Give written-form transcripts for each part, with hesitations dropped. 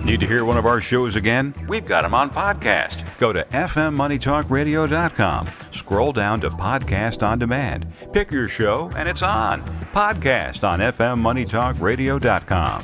Need to hear one of our shows again? We've got them on podcast. Go to fmmoneytalkradio.com. Scroll down to Podcast on Demand. Pick your show and it's on. Podcast on fmmoneytalkradio.com.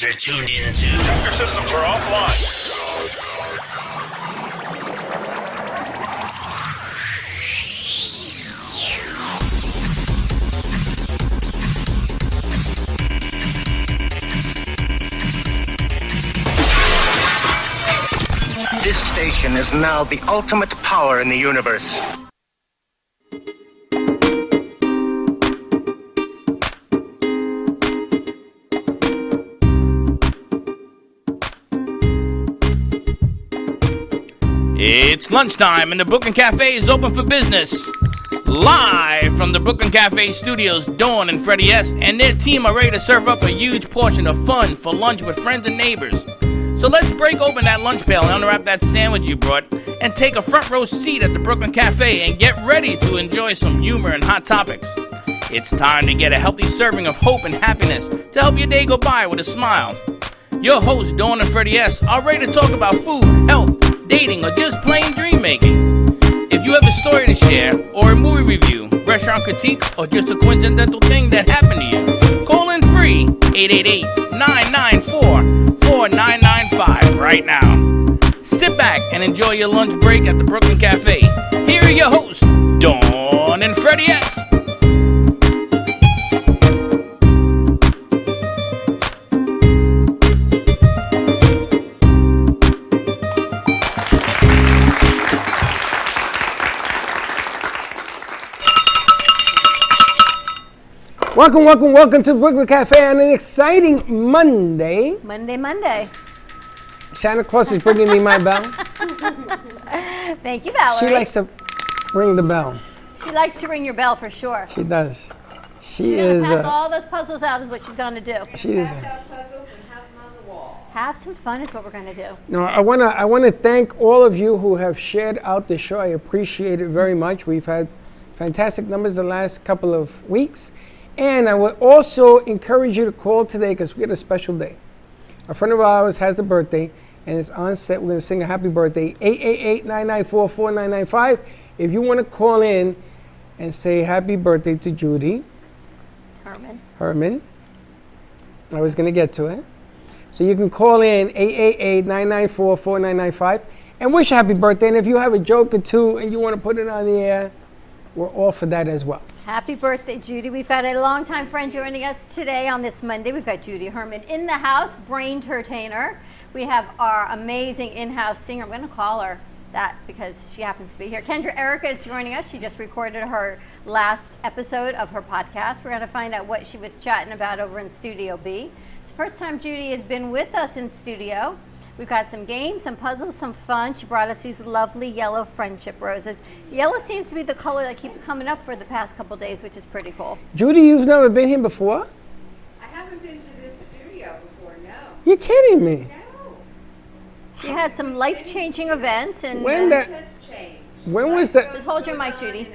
Are tuned into. Your systems are offline. This station is now the ultimate power in the universe. It's lunchtime and the Brooklyn Café is open for business. Live from the Brooklyn Café studios, Dawn and Freddie S. and their team are ready to serve up a huge portion of fun for lunch with friends and neighbors. So let's break open that lunch pail and unwrap that sandwich you brought and take a front row seat at the Brooklyn Café and get ready to enjoy some humor and hot topics. It's time to get a healthy serving of hope and happiness to help your day go by with a smile. Your hosts, Dawn and Freddie S., are ready to talk about food, health, dating, or just plain dream making. If you have a story to share, or a movie review, restaurant critique, or just a coincidental thing that happened to you, call in free 888-994-4995 right now. Sit back and enjoy your lunch break at the Brooklyn Café. Here are your hosts, Dawn and Freddie S. Welcome to Brooklyn Cafe on an exciting Monday. Monday. Santa Claus is bringing me my bell. Thank you, Valerie. She likes to ring the bell. She likes to ring your bell for sure. She does. She is. is. Pass all those puzzles out is what she's going to do. She is. Pass out puzzles and have them on the wall. Have some fun is what we're going to do. No, I wanna thank all of you who have shared out the show. I appreciate it very much. We've had fantastic numbers the last couple of weeks. And I would also encourage you to call today because we got a special day. A friend of ours has a birthday and it's on set. We're going to sing a happy birthday. 888-994-4995. If you want to call in and say happy birthday to Judy Herman. I was going to get to it. So you can call in 888-994-4995 and wish a happy birthday. And if you have a joke or two and you want to put it on the air, we're all for that as well. Happy birthday, Judy. We've got a longtime friend joining us today on this Monday. We've got Judy Herman in the house, brain entertainer. We have our amazing in-house singer. I'm going to call her that because she happens to be here. Kendra Erica is joining us. She just recorded her last episode of her podcast. We're going to find out what she was chatting about over in Studio B. It's the first time Judy has been with us in studio. We've got some games, some puzzles, some fun. She brought us these lovely yellow friendship roses. Yellow seems to be the color that keeps coming up for the past couple days, which is pretty cool. Judy, you've never been here before? I haven't been to this studio before, no. You're kidding me. No. She had some life-changing events. And When that? Has changed. When was that? Just hold your mic, Judy.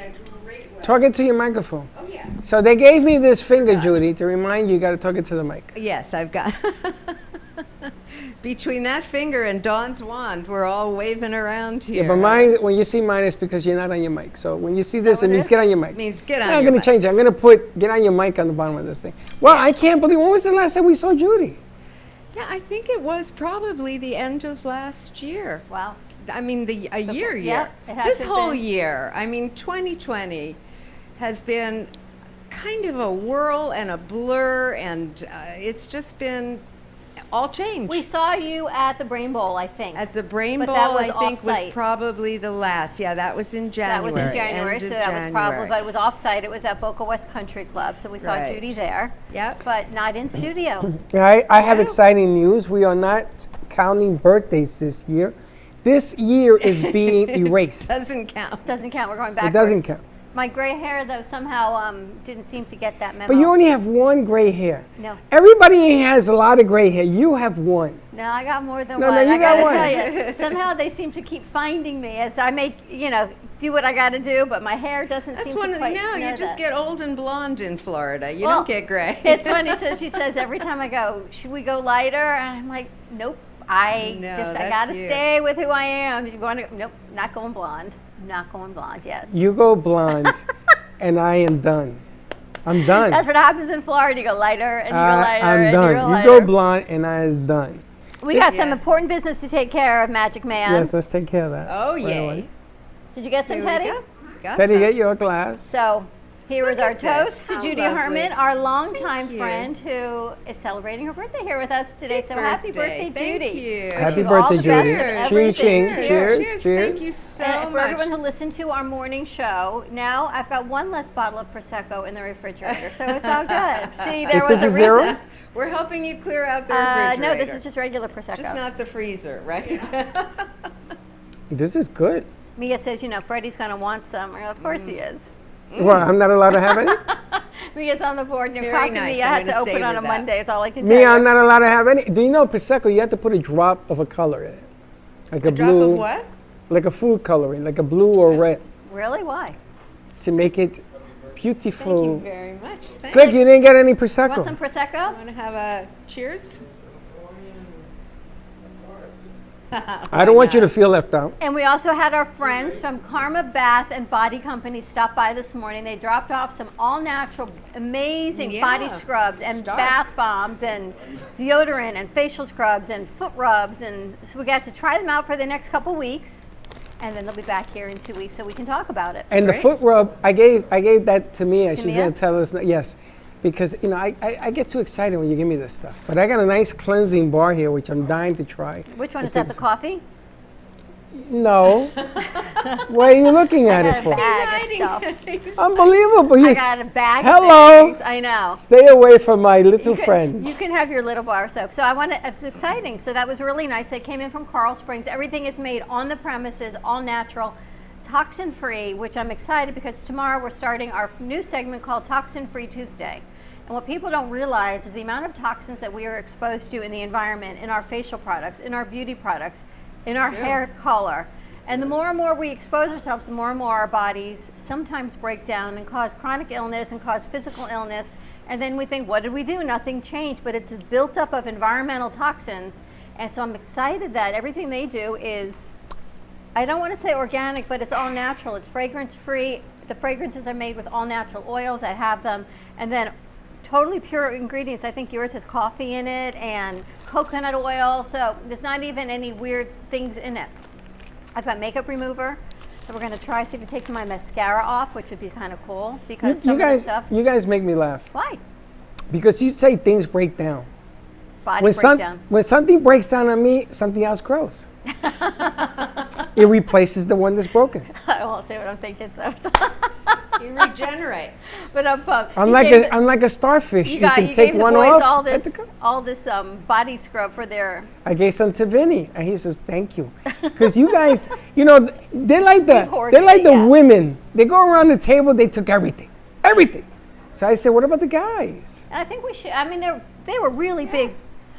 Talk it to your microphone. Oh, yeah. So they gave me this finger, Judy, to remind you got to talk it to the mic. Yes, I've got. between that finger and Dawn's wand, we're all waving around here. Yeah, but mine, when you see mine, it's because you're not on your mic. So when you see this, it what it means is? get on your mic. Means get on I'm your going to mic. change it. I'm going to put get on your mic on the bottom of this thing. Well, I can't believe, when was the last time we saw Judy? Yeah, I think it was probably the end of last year. Wow. I mean, a year. yeah, it has This to have whole been. year. I mean, 2020 has been kind of a whirl and a blur, and it's just been all change. We saw you at the Brain Bowl, I think. At the Brain But Bowl, that was I think was off-site. probably the last. Yeah, that was in That January. was in January, end so of that was probably, January. but it was off-site. It was at Boca West Country Club, so we saw Right. Judy there. Yep. But not in studio. Yeah, I have Yeah. exciting news. We are not counting birthdays this year. This year is being erased. Doesn't count. Doesn't count. We're going It backwards. doesn't count. My gray hair, though, somehow didn't seem to get that memo. But you only have one gray hair. No. Everybody has a lot of gray hair. You have one. No, I got more than No, one. no, you I got gotta one. tell you, somehow they seem to keep finding me as I make, do what I got to do, but my hair doesn't That's seem one to of the, quite no, know you just that. get old and blonde in Florida. You Well, don't get gray. It's funny. So she says every time I go, should we go lighter? And I'm like, nope. I No, I that's gotta you. stay with who I am. You want to? Nope, not going blonde. Not going blonde yet. You go blonde, and I am done. I'm done. That's what happens in Florida. You go lighter and you go lighter I'm and done. you go You lighter. go blonde, and I is done. We got some Yeah. important business to take care of, Magic Man. Yes, let's take care of that. Oh, right yay. away. Did you get some, Here we Teddy? go. Got Teddy, some. get your glass. So here Look is our at this. toast to How Judy lovely. Herman, our longtime you. friend who is celebrating her birthday here with us today. So happy birthday, Thank Judy. you. Wish Happy you all birthday, the best Judy. in Cheers. everything. Cheers. Cheers. Cheers. Thank you so And for much. everyone who listened to our morning show, now I've got one less bottle of Prosecco in the refrigerator, so it's all good. See, there This was is a a zero? reason. We're helping you clear out the refrigerator. No, this is just regular Prosecco. Just not the freezer, right? This is good. Mia says, Freddie's going to want some. I go, of course he is. Well, I'm not allowed to have any? Mia's on the board. Very Coffee nice. Mia I'm had to gonna open savor on a that. Monday. It's all I can tell Me, you. I'm not allowed to have any. Do you know Prosecco, you have to put a drop of a color in it? Like a Drop blue. of what? Like a food coloring, like a blue or red, Really? Why? to make it Thank you beautiful. very much. Thanks. Slick, you didn't get any Want some Prosecco. Prosecco? Want to have a cheers? I don't want you to feel left out. And we also had our friends from Karma Bath and Body Company stop by this morning. They dropped off some all-natural, amazing Yeah, body scrubs and start. bath bombs and deodorant and facial scrubs and foot rubs. And so we got to try them out for the next couple weeks. And then they'll be back here in 2 weeks so we can talk about it. And Great. the foot rub, I gave that to Mia. She's Mia? going to tell us. Yes, because I get too excited when you give me this stuff. But I got a nice cleansing bar here, which I'm dying to try. Which one is that? The coffee? No. What are you looking at I it got a for? bag of stuff. Unbelievable. I You got a bag Hello. of things. I know. stay away from my little friend. You can have your little bar of soap. So it's exciting. So that was really nice. They came in from Coral Springs. Everything is made on the premises, all natural, toxin free, which I'm excited because tomorrow we're starting our new segment called Toxin Free Tuesday. And what people don't realize is the amount of toxins that we are exposed to in the environment, in our facial products, in our beauty products, in our hair color. And the more and more we expose ourselves, the more and more our bodies sometimes break down and cause chronic illness and cause physical illness. And then we think, what did we do? Nothing changed. But it's this built up of environmental toxins. And so I'm excited that everything they do is, I don't want to say organic, but it's all natural. It's fragrance free. The fragrances are made with all natural oils that have them. And then totally pure ingredients. I think yours has coffee in it and coconut oil. So there's not even any weird things in it. I've got makeup remover. So we're going to try, see if it takes my mascara off, which would be kind of cool because some of the stuff. You guys make me laugh Why? because you say things break down. Body When, breakdown. when something breaks down on me, something else grows. It replaces the one that's broken. I won't say what I'm thinking. So, He regenerates. but I'm pumped. I'm You like gave I'm like a starfish. You can gave take the one boys off. all this body scrub for their. I gave some to Vinny, and he says, "Thank you," because you guys, they're like hoarded it, the yeah. women. They go around the table, they took everything. So I said, "What about the guys?" And I think we should. I mean, they were really big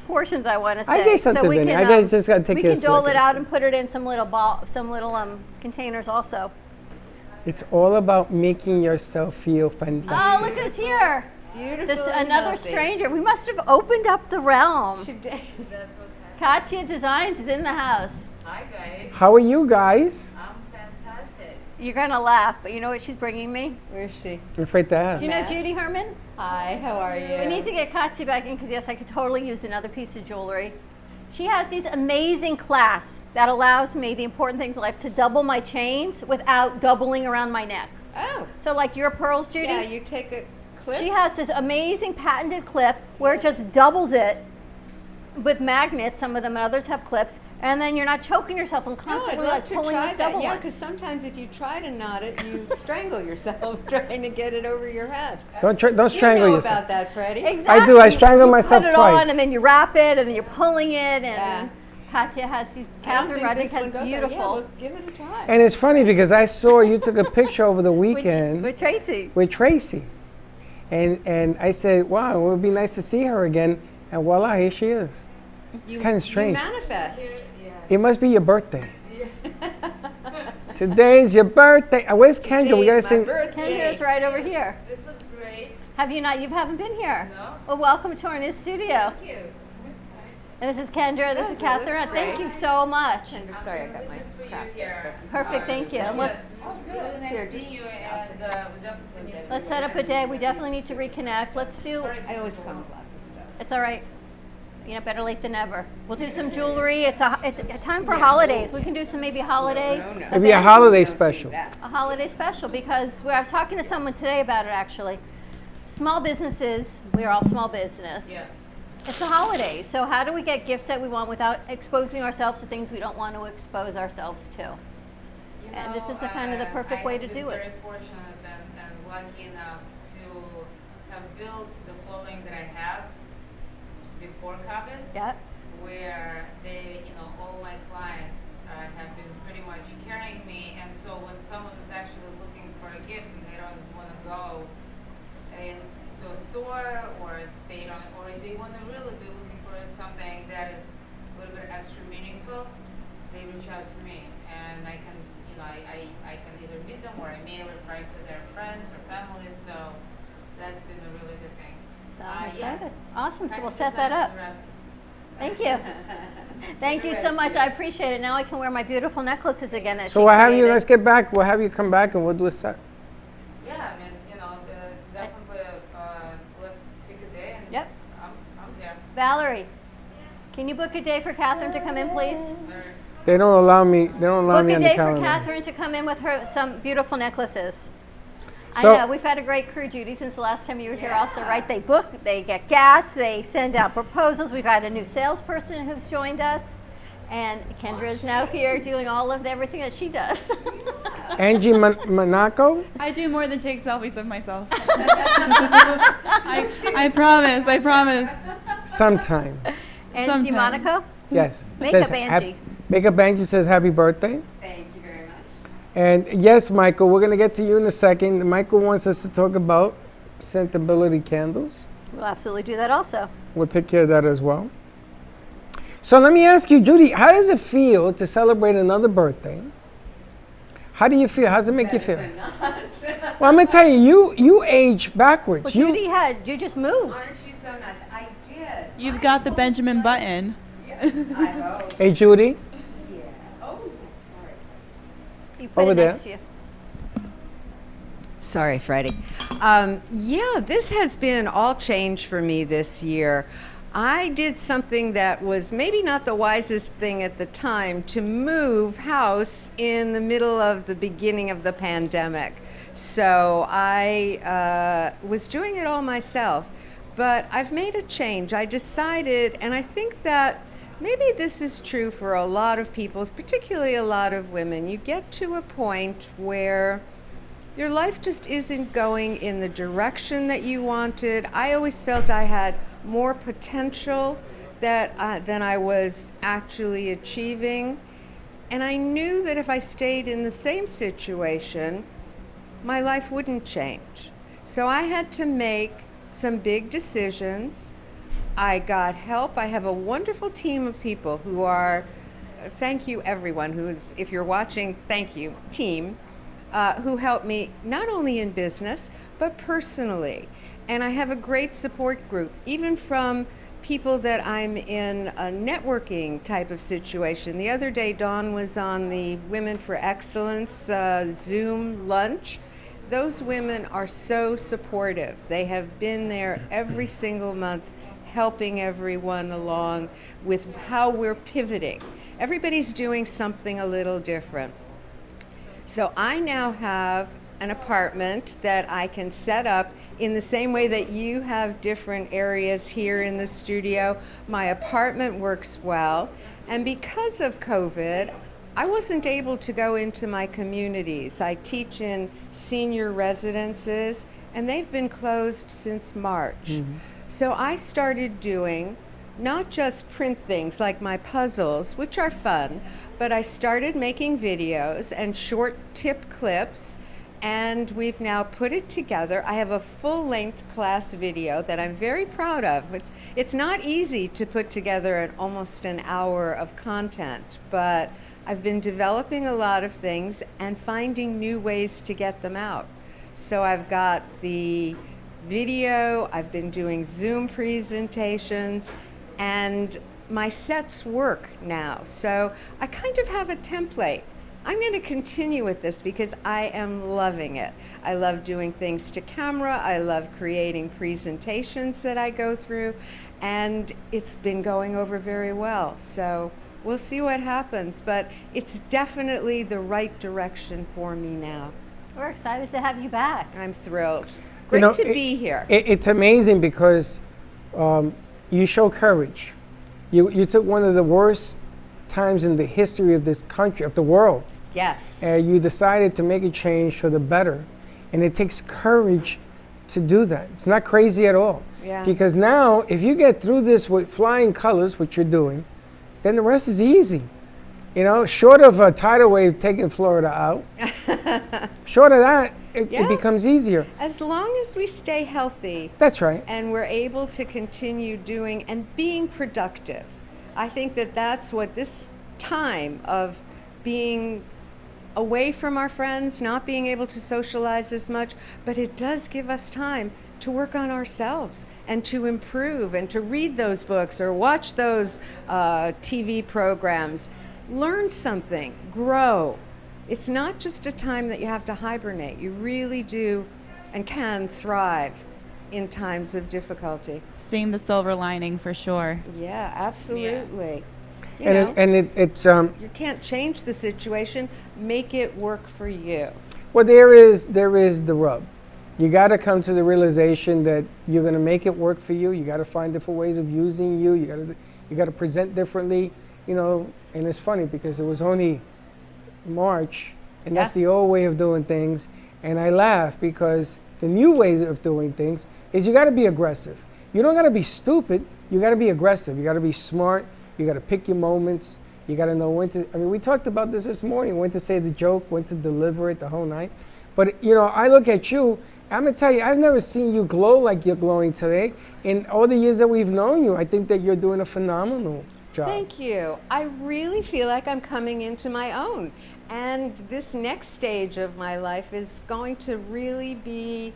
portions. I want to say. I gave some so to we Vinny. can. I just gotta take we care can of dole Slicker. it out and put it in some little containers also. It's all about making yourself feel fantastic. Oh, look who's here! Beautiful. This and another healthy. stranger. We must have opened up the realm. Today. Katya Designs is in the house. Hi guys, How are you guys? I'm fantastic. You're gonna laugh, but you know what she's bringing me? Where's she? I'm afraid to ask. Do you know Mask. Judy Herman? Hi, how are you? We need to get Katya back in because yes, I could totally use another piece of jewelry. She has these amazing clasps that allows me the important things in life to double my chains without doubling around my neck. Oh, So like your pearls, Judy, yeah, you take a clip. she has this amazing patented clip where it just doubles it with magnets. Some of them and others have clips, and then you're not choking yourself and Oh, I'd constantly love like to pulling try this that. double Yeah, one. because sometimes if you try to knot it, you strangle yourself trying to get it over your head. Don't You strangle know yourself. about that, Freddie. Exactly. I strangle myself You put it twice. on, and then you wrap it, and then you're pulling it, and Yeah. Katya has these. I don't Catherine think Roddick this has one goes there. beautiful. Yeah, well, give it a try. And it's funny because I saw you took a picture over the weekend with Tracy. with Tracy. And I said, wow, it would be nice to see her again. And voila, here she is. You- kinda strange. You manifest. It must be your birthday. Today's your birthday. Where's Kendra? We gotta Today's my sing. birthday. Kendra's right over here. This looks great. Have you not? You haven't been here. No. Well, welcome to our new studio. Thank you. And this is Kendra. This Yes, is it Catherine. looks Thank great. you so much. And sorry, I got my This for you crap here. Perfect. Thank you. And Yes, really nice Here, seeing just- you, I'll and take we definitely need to. Let's set up a day. We definitely need to reconnect. Let's do. I always come with lots of stuff. It's all right. You know, better late than never. We'll do some jewelry. It's a time for holidays. We can do some maybe holiday. No. Maybe a events. holiday Don't do special. that. A holiday special because I was talking to someone today about it actually. Small businesses, we are all small business. Yeah. It's a holiday, so how do we get gifts that we want without exposing ourselves to things we don't want to expose ourselves to? You And this know, is the kind of the perfect way to do I it. have been very fortunate and lucky enough to have built the following that I have before Capano, Yep. where they, all my clients have been pretty much carrying me, and so when someone is actually looking for a gift and they don't want to go into a store, or they want to really be looking for something that is a little bit extra meaningful, they reach out to me, and I can, I can either meet them or I mail it right to their friends or family. So that's been a really good thing. So I'm Yeah. excited. Awesome. So Katya we'll set that Designs up. to the rescue. Thank you. Thank you so much. I appreciate it. Now I can wear my beautiful necklaces again that So she we'll have you, created. let's get back. We'll have you come back and we'll do a set. Yeah, I mean, definitely let's pick a day, and Yep. I'm there. Valerie, can you book a day for Catherine to come in, please? They don't allow me, they don't allow Book me a on the day for calendar. Catherine to come in with her some beautiful necklaces. So- I know, we've had a great crew, Judy, since the last time you were here also, right? They book, they get gas, they send out proposals. We've had a new salesperson who's joined us. And Kendra is now here doing all of everything that she does. Angie Monaco? I do more than take selfies of myself. I promise. Sometime. Angie Sometime. Monaco? Yes. Makeup Says Angie. Makeup Angie says happy birthday. Thank you very much. And yes, Michael, we're going to get to you in a second. Michael wants us to talk about Scentability candles. We'll absolutely do that also. We'll take care of that as well. So let me ask you, Judy, how does it feel to celebrate another birthday? How do you feel? How does it make you feel? Well, I'm going to tell you, you age backwards. Well, You- you just moved. Aren't you so nice? I did. You've got the Benjamin Button. I hope. Hey, Judy. Yeah. Oh, sorry. You put Over it there. next to you. Sorry, Freddie. Yeah, this has been all change for me this year. I did something that was maybe not the wisest thing at the time, to move house in the middle of the beginning of the pandemic. So I was doing it all myself, but I've made a change. I decided, and I think that maybe this is true for a lot of people, particularly a lot of women. You get to a point where your life just isn't going in the direction that you wanted. I always felt I had more potential than I was actually achieving. And I knew that if I stayed in the same situation, my life wouldn't change. So I had to make some big decisions. I got help. I have a wonderful team of people who are, thank you everyone who is, if you're watching, thank you, team. Who helped me not only in business, but personally. And I have a great support group, even from people that I'm in a networking type of situation. The other day, Dawn was on the Women for Excellence Zoom lunch. Those women are so supportive. They have been there every single month, helping everyone along with how we're pivoting. Everybody's doing something a little different. So I now have an apartment that I can set up in the same way that you have different areas here in the studio. My apartment works well. And because of COVID, I wasn't able to go into my communities. I teach in senior residences, and they've been closed since March. So I started doing not just print things like my puzzles, which are fun, but I started making videos and short tip clips, and we've now put it together. I have a full-length class video that I'm very proud of. It's not easy to put together almost an hour of content, but I've been developing a lot of things and finding new ways to get them out. So I've got the video, I've been doing Zoom presentations, and my sets work now. So I kind of have a template. I'm going to continue with this because I am loving it. I love doing things to camera. I love creating presentations that I go through, and it's been going over very well. So we'll see what happens, but it's definitely the right direction for me now. We're excited to have you back. I'm thrilled. Great to be here. It's amazing because you show courage. You took one of the worst times in the history of this country, of the world. Yes. You decided to make a change for the better. And it takes courage to do that. It's not crazy at all. Yeah. Because now, if you get through this with flying colors, which you're doing, then the rest is easy. You know, short of a tidal wave taking Florida out, short of that, it becomes easier. As long as we stay healthy. That's right. And we're able to continue doing and being productive. I think that that's what this time of being away from our friends, not being able to socialize as much, but it does give us time to work on ourselves and to improve and to read those books or watch those TV programs. Learn something, grow. It's not just a time that you have to hibernate. You really do and can thrive in times of difficulty. Seeing the silver lining for sure. Yeah, absolutely. Yeah. It's you can't change the situation. Make it work for you. Well, there is the rub. You got to come to the realization that you're going to make it work for you. You got to find different ways of using you. You got to present differently. You know, and it's funny because it was only March, and that's the old way of doing things. And I laugh because the new way of doing things is you got to be aggressive. You don't got to be stupid. You got to be aggressive. You got to be smart. You got to pick your moments. You got to know when to. I mean, we talked about this morning. When to say the joke, when to deliver it, the whole night. But you know, I look at you. I'm gonna tell you, I've never seen you glow like you're glowing today. In all the years that we've known you, I think that you're doing a phenomenal job. Thank you. I really feel like I'm coming into my own. And this next stage of my life is going to really be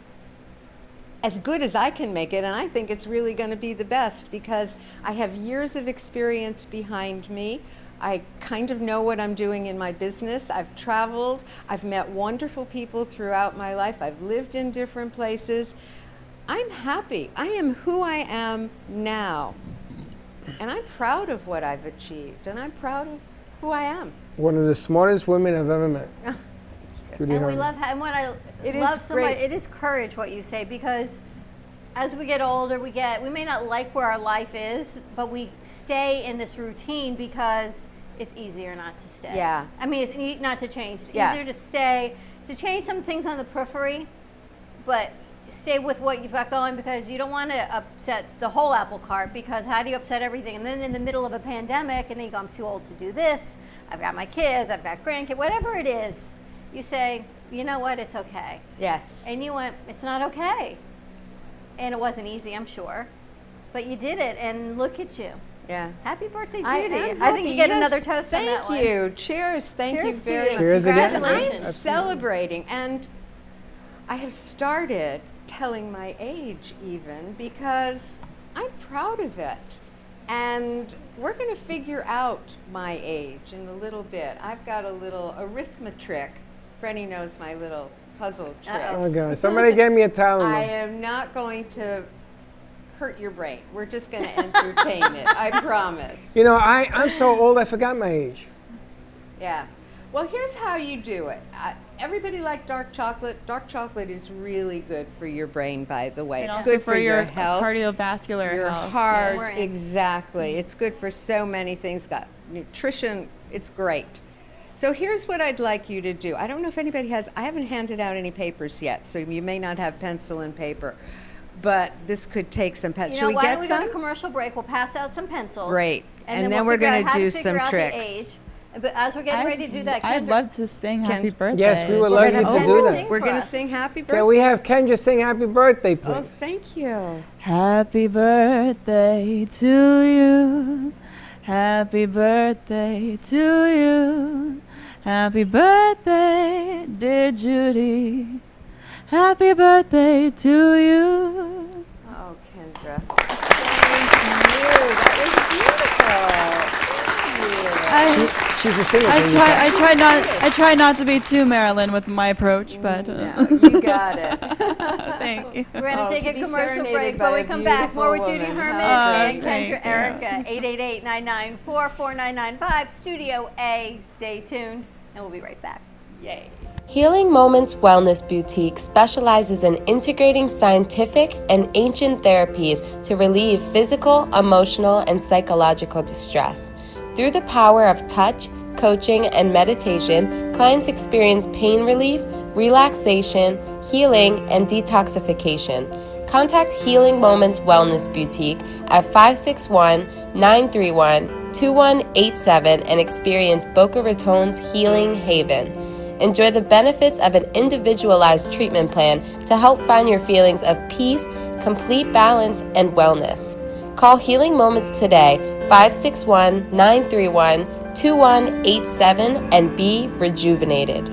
as good as I can make it. And I think it's really going to be the best because I have years of experience behind me. I kind of know what I'm doing in my business. I've traveled. I've met wonderful people throughout my life. I've lived in different places. I'm happy. I am who I am now. And I'm proud of what I've achieved, and I'm proud of who I am. One of the smartest women I've ever met. And we love, and what I love so much, it is courage what you say, because as we get older, we may not like where our life is, but we stay in this routine because it's easier not to stay. Yeah. I mean, it's not to change. It's easier to stay, to change some things on the periphery, but stay with what you've got going because you don't want to upset the whole apple cart, because how do you upset everything? And then in the middle of a pandemic, and then you go, I'm too old to do this, I've got my kids, I've got grandkids, whatever it is, you say, you know what, it's okay. Yes. And you went, it's not okay. And it wasn't easy, I'm sure, but you did it, and look at you. Yeah. Happy birthday, Judy. I think you get another toast on that one. Thank you. Cheers. Thank you very much. Cheers again. Congratulations. I'm celebrating, and I have started telling my age even because I'm proud of it. And we're going to figure out my age in a little bit. I've got a little arithmetic. Freddie knows my little puzzle tricks. Oh, God. Somebody gave me a Tylenol. I am not going to hurt your brain. We're just going to entertain it. I promise. You know, I'm so old I forgot my age. Yeah. Well, here's how you do it. Everybody like dark chocolate. Dark chocolate is really good for your brain, by the way. And It's also good for your health. cardiovascular Your health. heart, exactly. It's good for so many things. Got nutrition. It's great. So here's what I'd like you to do. I don't know if anybody has, I haven't handed out any papers yet, so you may not have pencil and paper, but this could take some pencil. Should we why get don't we some? go to commercial break? We'll pass out some pencils. Great. And then we'll we're going figure out to how do figure some out the tricks. age. But as we're getting ready to do that, I'd Kendra, love to sing happy birthday. Yes, we would love you to do that. We're going to sing happy birthday. Can we have Kendra sing happy birthday, please? Oh, thank you. Happy birthday to you. Happy birthday to you. Happy birthday, dear Judy. Happy birthday to you. Oh, Kendra. Thank you. That was beautiful. Thank you. She's a singer. I try not to be too Marilyn with my approach, but No, you got it. thank you. we're going to take to a be commercial serenaded break. by When we a come back, more with beautiful Judy woman. Herman How and great. Kendra Erica. 888-994-4995, Studio A. Stay tuned, and we'll be right back. Yay. Healing Moments Wellness Boutique specializes in integrating scientific and ancient therapies to relieve physical, emotional, and psychological distress. Through the power of touch, coaching, and meditation, clients experience pain relief, relaxation, healing, and detoxification. Contact Healing Moments Wellness Boutique at 561-931-2187 and experience Boca Raton's Healing Haven. Enjoy the benefits of an individualized treatment plan to help find your feelings of peace, complete balance, and wellness. Call Healing Moments today, 561-931-2187, and be rejuvenated.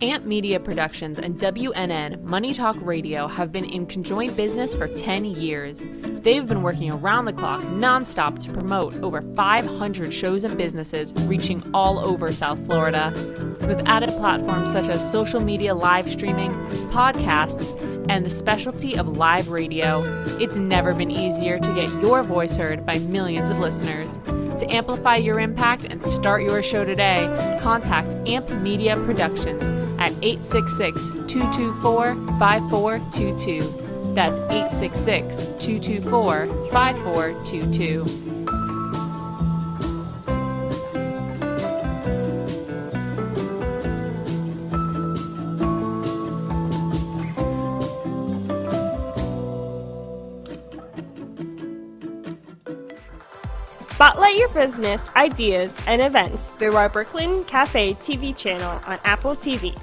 Amp Media Productions and WNN Money Talk Radio have been in conjoint business for 10 years. They've been working around the clock, nonstop, to promote over 500 shows and businesses reaching all over South Florida. With added platforms such as social media live streaming, podcasts, and the specialty of live radio, it's never been easier to get your voice heard by millions of listeners. To amplify your impact and start your show today, contact Amp Media Productions at 866-224-5422. That's 866-224-5422. Spotlight your business, ideas, and events through our Brooklyn Café TV channel on Apple TV.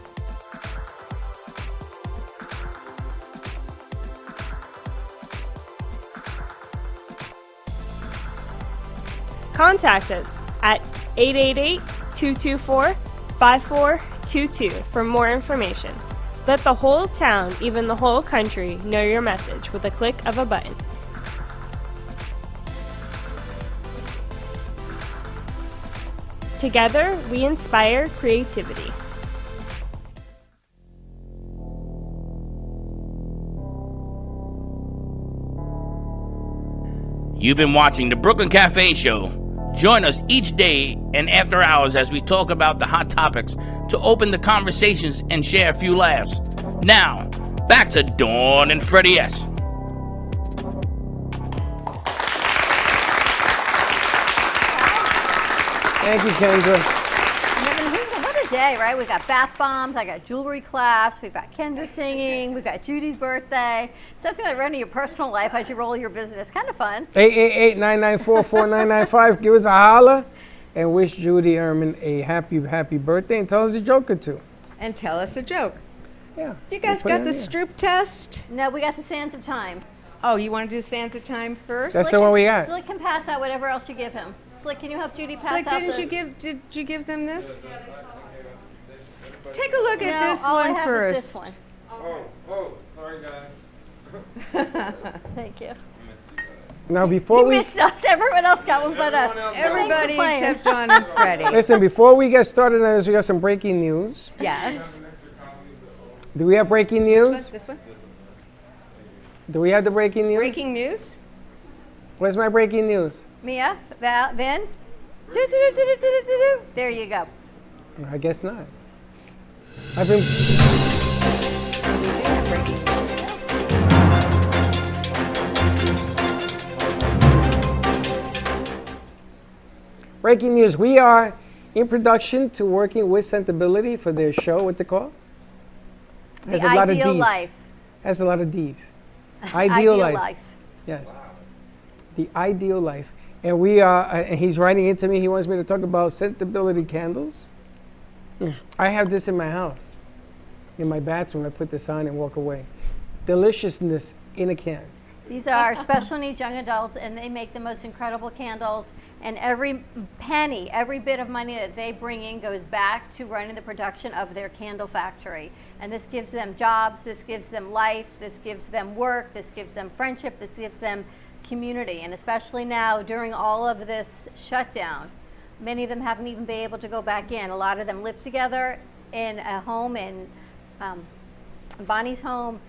Contact us at 888-224-5422 for more information. Let the whole town, even the whole country, know your message with a click of a button. Together, we inspire creativity. You've been watching the Brooklyn Café Show. Join us each day and after hours as we talk about the hot topics to open the conversations and share a few laughs. Now, back to Dawn and Freddie S. Thank you, Kendra. What a day, right? We got bath bombs, I got jewelry class, we've got Kendra singing, we've got Judy's birthday. Something like running your personal life as you roll your business. Kind of fun. 888-994-4995. Give us a holler and wish Judy Herman a happy birthday and tell us a joke or two. And tell us a joke. Yeah. You guys got the Stroop test? No, we got the Sands of Time. Oh, you want to do Sands of Time first? That's the one we got. Slick can pass out whatever else you give him. Slick, can you help Judy pass Slick, out did you give them this? Take a look at this all I one have first. is this one. Oh, sorry guys. Thank you. Now, before You we missed us. Everyone else got one but us. Everybody except John and Freddie. listen, before we get started on this, we got some breaking news. Yes. Do we have breaking news? This one? Do we have the breaking news? Breaking news? Where's my breaking news? Mia, Vin. Do. There you go. I guess not. I've been. Breaking news. We are in production to working with Sensibility for their show. What's it called? The Ideal Life. Has a lot of D's. Ideal Life. Yes. The Ideal Life. And we are, and he's writing into me. He wants me to talk about Sensibility candles. I have this in my house. In my bathroom, I put this on and walk away. Deliciousness in a can. These are special needs young adults, and they make the most incredible candles. And every penny, every bit of money that they bring in goes back to running the production of their candle factory. And this gives them jobs, this gives them life, this gives them work, this gives them friendship, this gives them community. And especially now during all of this shutdown, many of them haven't even been able to go back in. A lot of them live together in a home in Bonnie's home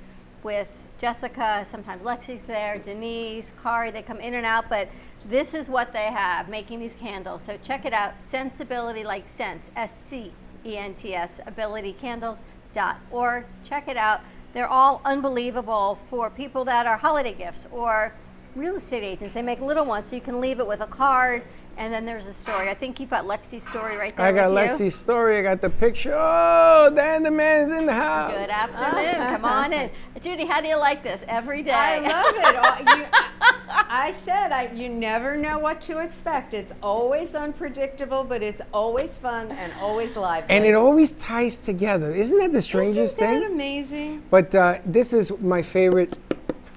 with Jessica, sometimes Lexi's there, Denise, Kari, they come in and out, but this is what they have, making these candles. So check it out, Sensibility, like sense, S-C-E-N-T-S, abilitycandles.org. Check it out. They're all unbelievable for people that are holiday gifts or real estate agents. They make little ones so you can leave it with a card, and then there's a story. I think you've got Lexi's story right there. I got with Lexi's story. I got the picture. Oh, Dan the man's in the house. Good afternoon. Come on in. Judy, how do you like this every day? I love it. I said you never know what to expect. It's always unpredictable, but it's always fun and always lively. And it always ties together. Isn't that the strangest thing? Isn't that amazing? But this is my favorite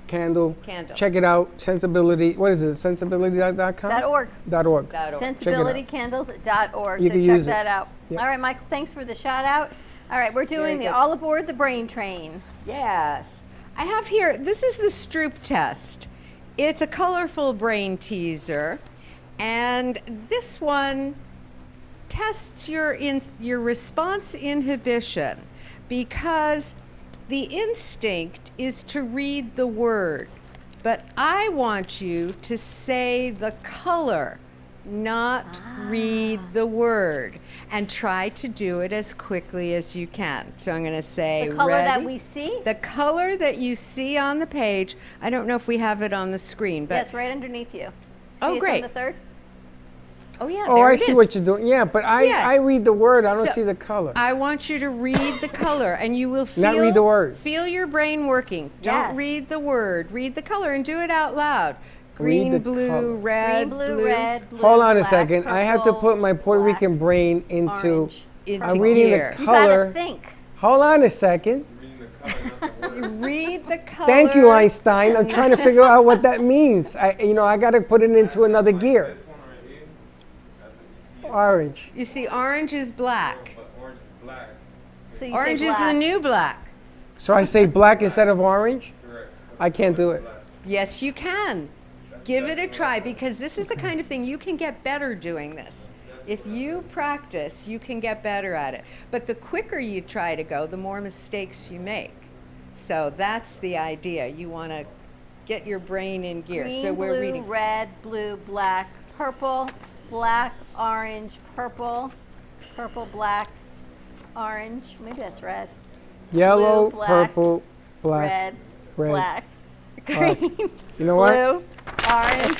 candle. Check it out. Sensibility. What is it? Sensibility.com? .org. .org. Sensibilitycandles.org. You So can check use that it. out. Yep. All right, Michael, thanks for the shout out. All right, we're doing the All Aboard the Brain Train. Yes. I have here, this is the Stroop test. It's a colorful brain teaser, and this one tests your response inhibition, because the instinct is to read the word, but I want you to say the color, not read the word, and try to do it as quickly as you can. So I'm going to say The color ready? that we see? The color that you see on the page. I don't know if we have it on the screen, but Yes, right underneath you. Oh, See, it's great. on the third. Oh yeah, Oh, there I it see is. what you're doing. Yeah, but I read the word. I don't So, see the color. I want you to read the color, and you will feel, Not read the word. Feel your brain working. Don't Yes. read the word. Read the color and do it out loud. Read Green, the blue, color. red, Green, blue, red, blue, Hold on a black, second. I have to purple, put my Puerto black, Rican brain into. orange, Into I'm reading gear. the You gotta color. think. Hold on a second. You read the color. Thank you, Einstein. I'm trying to figure out what that means. I got to put it into another gear. Orange. You see, orange is black. So you Orange say is the black. new black. So I say black instead of orange? I can't do it. Yes, you can. Give it a try, because this is the kind of thing you can get better doing this. If you practice, you can get better at it. But the quicker you try to go, the more mistakes you make. So that's the idea. You want to get your brain in gear. Green, So we're blue, reading. red, blue, black, purple, black, orange, purple, purple, black, orange. Maybe that's red. Yellow, Blue, black, purple, black, red, red. black, Uh, green, You know what? blue, orange,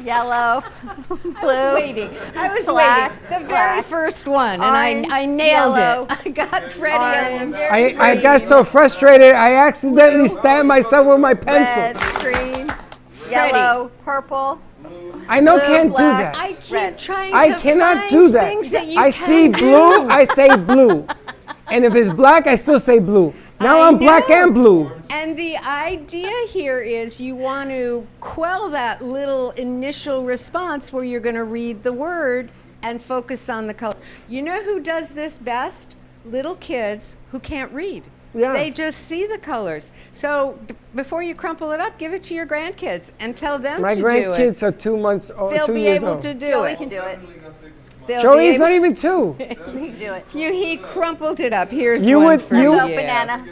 yellow, blue. I was waiting. black, The very black, first one, orange, and I nailed yellow, it. I got Freddie on the orange. very I first got so frustrated, I accidentally stabbed myself with my pencil. red, green, yellow, purple. I know blue, can't do black, that. I keep red. trying I to cannot find do that. things that you I see can blue, do. I say blue. And if it's black, I still say blue. Now I I'm black know. and blue. And the idea here is you want to quell that little initial response where you're going to read the word and focus on the color. You know who does this best? Little kids who can't read. Yes. They just see the colors. So before you crumple it up, give it to your grandkids and tell them My to do it. grandkids are 2 months old. They'll 2 be years able old. to do Joey it. can do it. They'll be Joey's able- not even 2. He can do it. He crumpled it up. Here's You one would- for you- you. Go banana.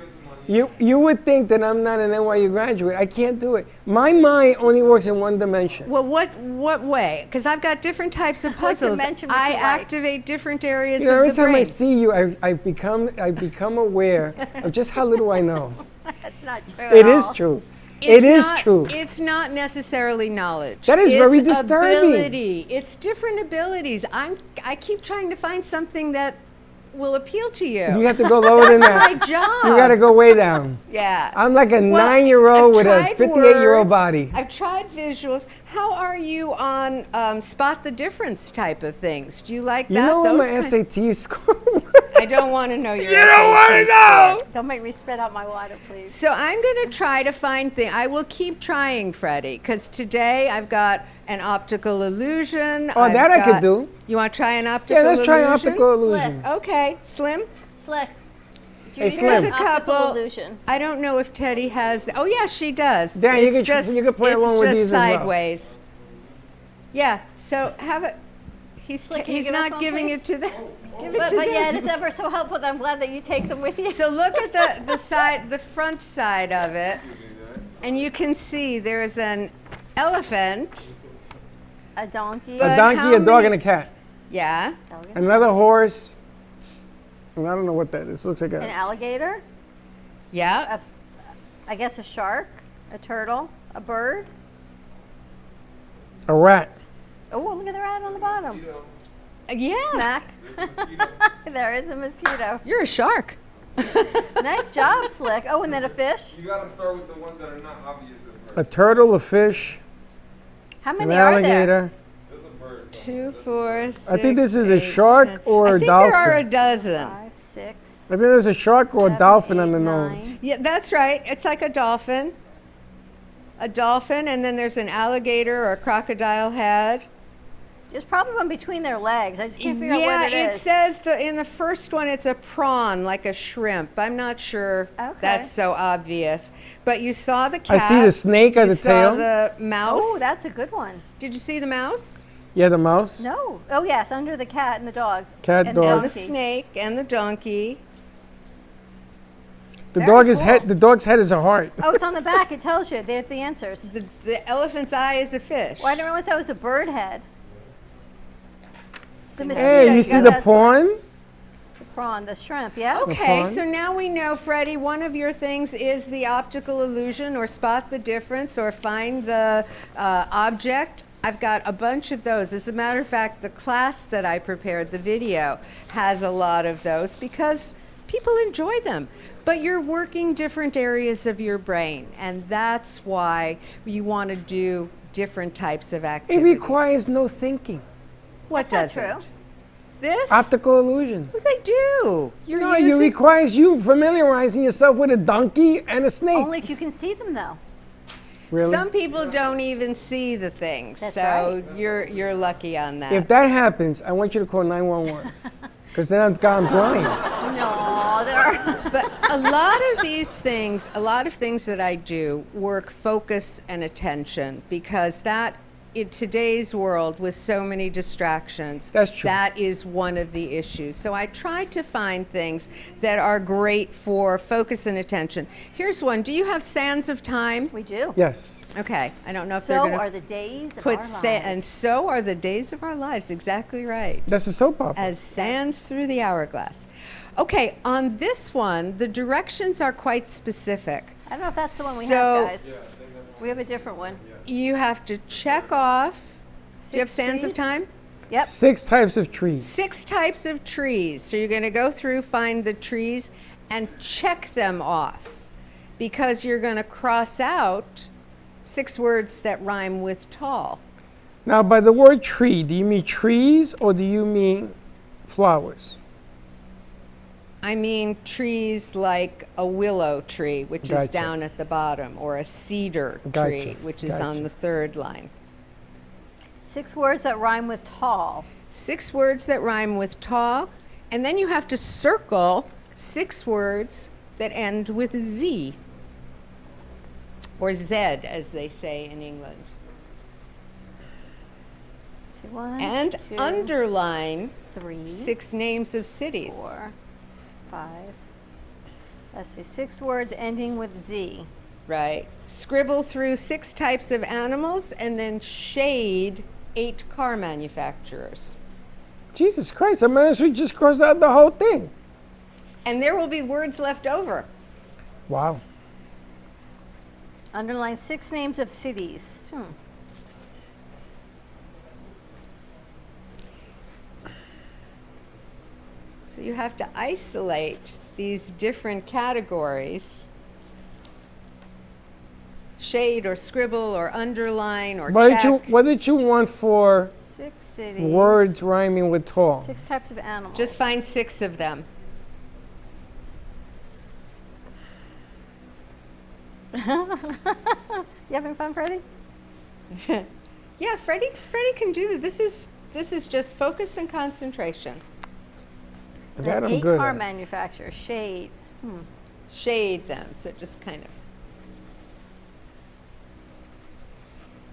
You would think that I'm not an NYU graduate. I can't do it. My mind only works in one dimension. Well, what way? Because I've got different types of What puzzles. dimension would I you like? activate different areas You know, of every the time brain. I see you, I become aware of just how little I know. That's not true. It at is all. true. It's It is not- true. It's not necessarily knowledge. That is it's very disturbing. Ability. It's different abilities. I keep trying to find something that will appeal to you. You have to go lower than that. That's my job. You got to go way down. Yeah. I'm like a Well, 9-year-old with a I've tried 58-year-old words, body. I've tried visuals. How are you on spot the difference type of things? Do you like You that? know what Those my kind- SAT score? I don't want to know your You don't wanna SAT know. score. Don't make me spit out my water, please. So I'm going to try to find things. I will keep trying, Freddie, because today I've got an optical illusion. Oh, that I could do. You want to try an optical Yeah, illusion? let's try an optical illusion. Okay, Slim. Slick. Hey, Judy, Here's Slim. a optical couple. illusion. I don't know if Teddy has. Oh yeah, she does. Dan, you can play it's along with just these as well. sideways. Yeah. So have it. Slick, can you He's give us not one, giving please? it to them. Give it But to them. yet it's ever so helpful that I'm glad that you take them with you. So look at the side, the front side of it, and you can see there's an elephant. A donkey. But A donkey, how a dog, many- and a cat. Yeah. Another horse. And I don't know what that is. Looks like An a alligator. Yeah. I guess a shark, a turtle, a bird. rat. Oh, look at the rat on the bottom. Yeah. Smack. There is a mosquito. You're a shark. Nice job, Slick. Oh, and then a fish. You gotta start with the ones that are not obvious at first. A turtle, a fish, How an many are there? alligator. 2, 4, 6. I think this is a 8, shark 10. or I a think dolphin. there are a dozen. 5, 6. I think there's a shark or a dolphin on the 8, nose. 9. Yeah, that's right. It's like a dolphin. A dolphin, and then there's an alligator or a crocodile head. There's probably one between their legs. I just can't figure out Yeah, what it is. says in the first one it's a prawn, like a shrimp. I'm not sure Okay. that's so obvious. But you saw the cat. I see the snake or you the saw tail. the mouse. Oh, that's a good one. Did you see the mouse? Yeah, the mouse. No. Oh, yes, under the cat and the dog. Cat, and dog. And the donkey. snake and the donkey. The Very dog is cool. head. The dog's head is a heart. Oh, it's on the back. It tells you. There's the answers. The elephant's eye is a fish. Well, I didn't realize that was a bird head. The mosquito. Hey, you see got the that prawn? The prawn, the shrimp, yeah? Okay, prawn. so now we know, Freddie, one of your things is the optical illusion or spot the difference or find the object. I've got a bunch of those. As a matter of fact, the class that I prepared, the video, has a lot of those because people enjoy them. But you're working different areas of your brain, and that's why you want to do different types of It activities. requires no thinking. What That's not doesn't? This? Optical illusion. What they do? You're No, it using requires you familiarizing yourself with a donkey and a snake. Only if you can see them, though. Really? Some people don't even see the things, That's so right. you're lucky on that. If that happens, I want you to call 911. Because then I'm gone blind. No, there are. But a lot of these things, a lot of things that I do work focus and attention because that in today's world with so many distractions, That's true. that is one of the issues. So I try to find things that are great for focus and attention. Here's one. Do you have sands of time? We do. Yes. Okay. I don't know if they're So going to are the days of put our lives. and so are the days of our lives. Exactly right. That's a soap opera. As sands through the hourglass. Okay, on this one, the directions are quite specific. I don't know if that's the one we So- have, guys. We have a different one. You have to check off. Do you have 6 sands of trees? time? Yep. 6 types of trees. 6 types of trees. So you're going to go through, find the trees, and check them off because you're going to cross out 6 words that rhyme with tall. Now, by the word tree, do you mean trees or do you mean flowers? I mean trees like a willow tree, which is Gotcha. down at the bottom, or a cedar Gotcha. tree, which is on Gotcha. the 3rd line. 6 words that rhyme with tall. 6 words that rhyme with tall, and then you have to circle 6 words that end with Z, or Z, as they say in England. One, And two, underline 3, 6 names of cities. 4, 5. Let's see, 6 words ending with Z. Right. Scribble through 6 types of animals and then shade 8 car manufacturers. Jesus Christ, I might as well just cross out the whole thing. And there will be words left over. Wow. Underline 6 names of cities. So you have to isolate these different categories. Shade or scribble or underline or check. What did you want for 6 cities. words rhyming with tall? 6 types of animals. Just find 6 of them. You having fun, Freddie? Yeah, Freddie can do that. This is just focus and concentration. That I'm 8 good car at. manufacturers. Shade. Shade them, so just kind of.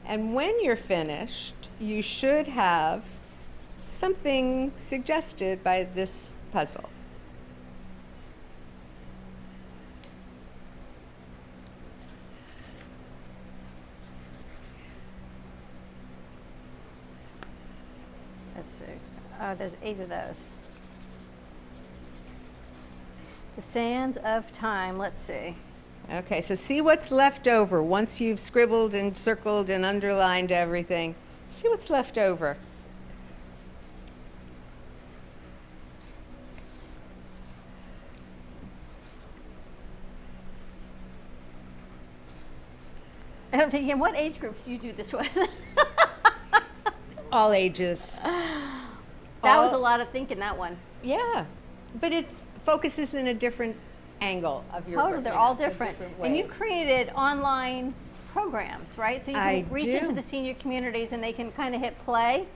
And when you're finished, you should have something suggested by this puzzle. Let's see. Oh, there's 8 of those. The sands of time. Let's see. Okay, so see what's left over. Once you've scribbled and circled and underlined everything, see what's left over. I'm thinking, what age groups do you do this with? All ages. That was a lot of thinking, that one. Yeah, but it focuses in a different angle of your Totally, they're all different. And you've created online programs, right? So you can reach into the senior communities and they can kind of hit play.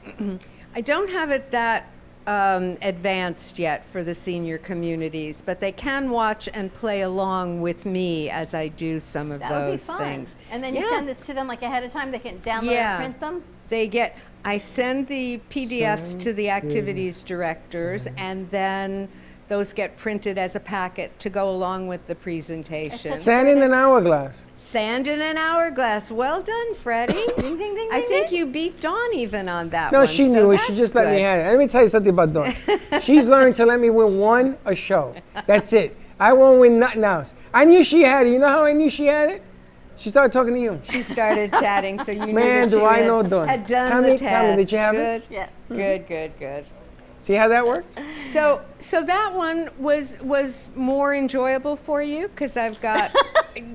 I don't have it that advanced yet for the senior communities, but they can watch and play along with me as I do some of That would be those fun. things. And then you send this to them like ahead of time. They can download and print them. I send the PDFs to the activities directors, and then those get printed as a packet to go along with the presentation. Sand in an hourglass. Sand in an hourglass. Well done, Freddie. Ding, ding, ding, I think you beat Dawn even on that No, one. she so knew it. She just let me have it. Let me tell you something about Dawn. She's learned to let me win a show. That's it. I won't win nothing else. I knew she had it. You know how I knew she had it? She started talking to you. She started chatting, so you knew Man, that do I know had Dawn. done Tell the me, task. Tell me, did you have Good. it? Yes. Good. See how that works? So that one was more enjoyable for you because I've got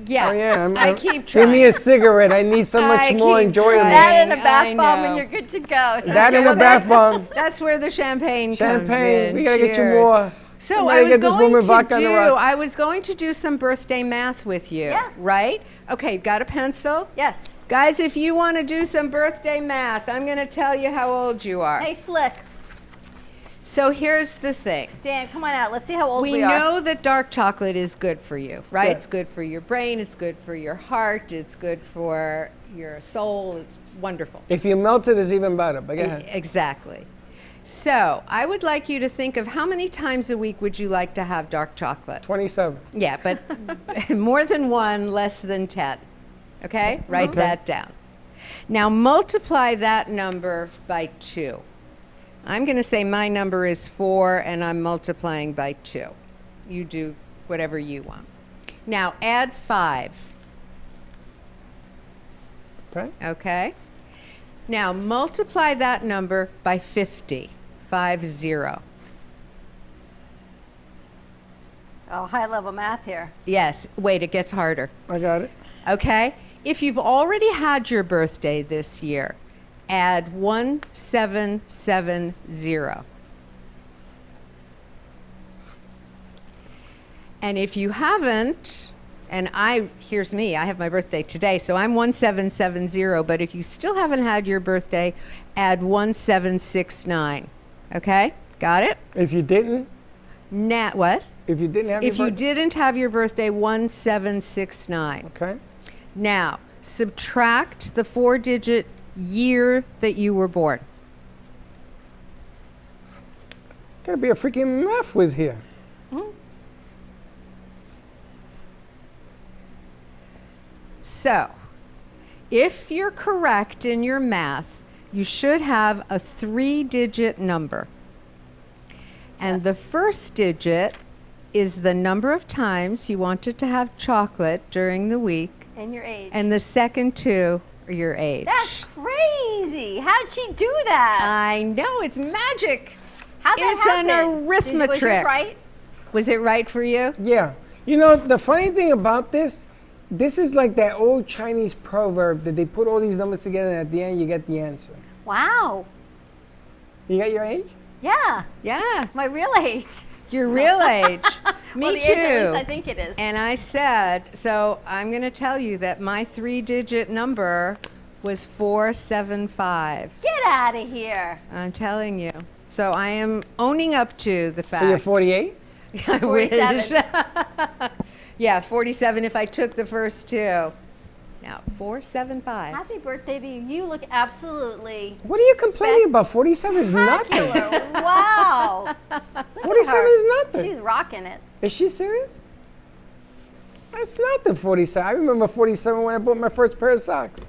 yeah. Oh, yeah. I keep trying. Give me a cigarette. I need so much more enjoyable. That and a I bath bomb know. and you're good to go. So That and a bath bomb. That's where the champagne comes Champagne. in. We gotta get you Cheers. more. So We I gotta was get this woman vodka on the rocks. I was going to do some birthday math with you. Yeah. Right? Okay, got a pencil? Yes. Guys, if you want to do some birthday math, I'm going to tell you how old you are. Hey, Slick. So here's the thing. Dan, come on out. Let's see how old we We are. know that dark chocolate is good for you, right? Good. It's good for your brain, it's good for your heart, it's good for your soul, it's wonderful. If you melt it, it's even better. But go ahead. Exactly. So I would like you to think of how many times a week would you like to have dark chocolate? 27. Yeah, but more than 1, less than 10. Okay? Write that down. Now multiply that number by 2. I'm going to say my number is 4 and I'm multiplying by 2. You do whatever you want. Now add 5. Okay. Okay? Now multiply that number by 50. 50. Oh, high level math here. Yes. Wait, it gets harder. I got it. Okay? If you've already had your birthday this year, add 1770. And if you haven't, and here's me, I have my birthday today, so I'm 1770, but if you still haven't had your birthday, add 1769. Okay? Got it? If you didn't? What? If you didn't have If your you didn't have your birthday, 1769. Okay. Now, subtract the 4-digit year that you were born. Gotta be a freaking math whiz here. So, if you're correct in your math, you should have a 3-digit number. And the first digit is the number of times you wanted to have chocolate during the week. And your age. And the second two are your age. That's crazy. How'd she do that? I know, it's magic. How'd that It's happen? an arithmetic. Was yours right? Was it right for you? Yeah. You know, the funny thing about this is like that old Chinese proverb that they put all these numbers together and at the end you get the answer. Wow. You got your age? Yeah. Yeah. My real age. Your real age. Me Well, the too. age, at least I think it is. And I said, so I'm going to tell you that my 3-digit number was 475. Get out of here. I'm telling you. So I am owning up to the fact. So you're 48? I wish. 47. Yeah, 47 if I took the first two. Now, 475. Happy birthday to you. You look absolutely What are you complaining about? 47 is nothing. spectacular. Wow. Look at 47 her. is nothing. She's rocking it. Is she serious? That's nothing, 47. I remember 47 when I bought my first pair of socks.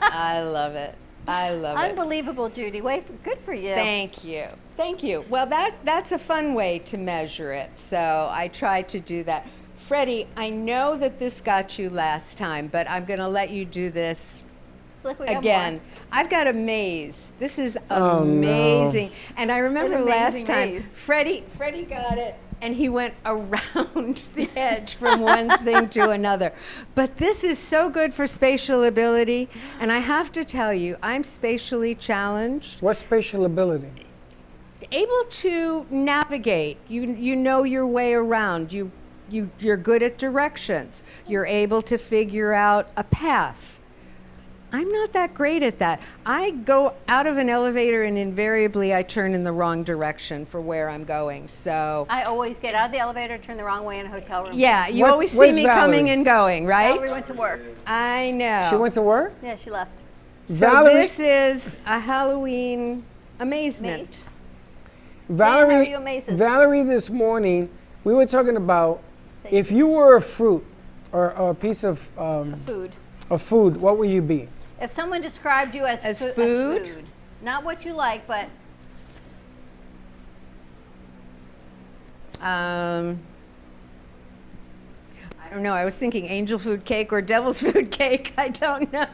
I love it. I love it. Unbelievable, Judy. Good for you. Thank you. Thank you. Well, that's a fun way to measure it. So I tried to do that. Freddie, I know that this got you last time, but I'm going to let you do this Look, we got again. more. I've got a maze. This is Oh, no. amazing. And I remember An last amazing time, maze. Freddie got it, and he went around the edge from one thing to another. But this is so good for spatial ability. And I have to tell you, I'm spatially challenged. What spatial ability? Able to navigate. You know your way around. You're good at directions. You're able to figure out a path. I'm not that great at that. I go out of an elevator and invariably I turn in the wrong direction for where I'm going. So I always get out of the elevator, turn the wrong way in a hotel room. yeah, you What's- always see where's me Valerie? coming and going, right? Valerie went to work. I know. She went to work? Yeah, she left. So Valerie- this is a Halloween amazement. Maze? Valerie, how are you amazes? Valerie, this morning, we were talking about if you were a fruit or a piece of Food. food, what would you be? If someone described you as, As as food? food, not what you like, but I don't know. I was thinking angel food cake or devil's food cake. I don't know.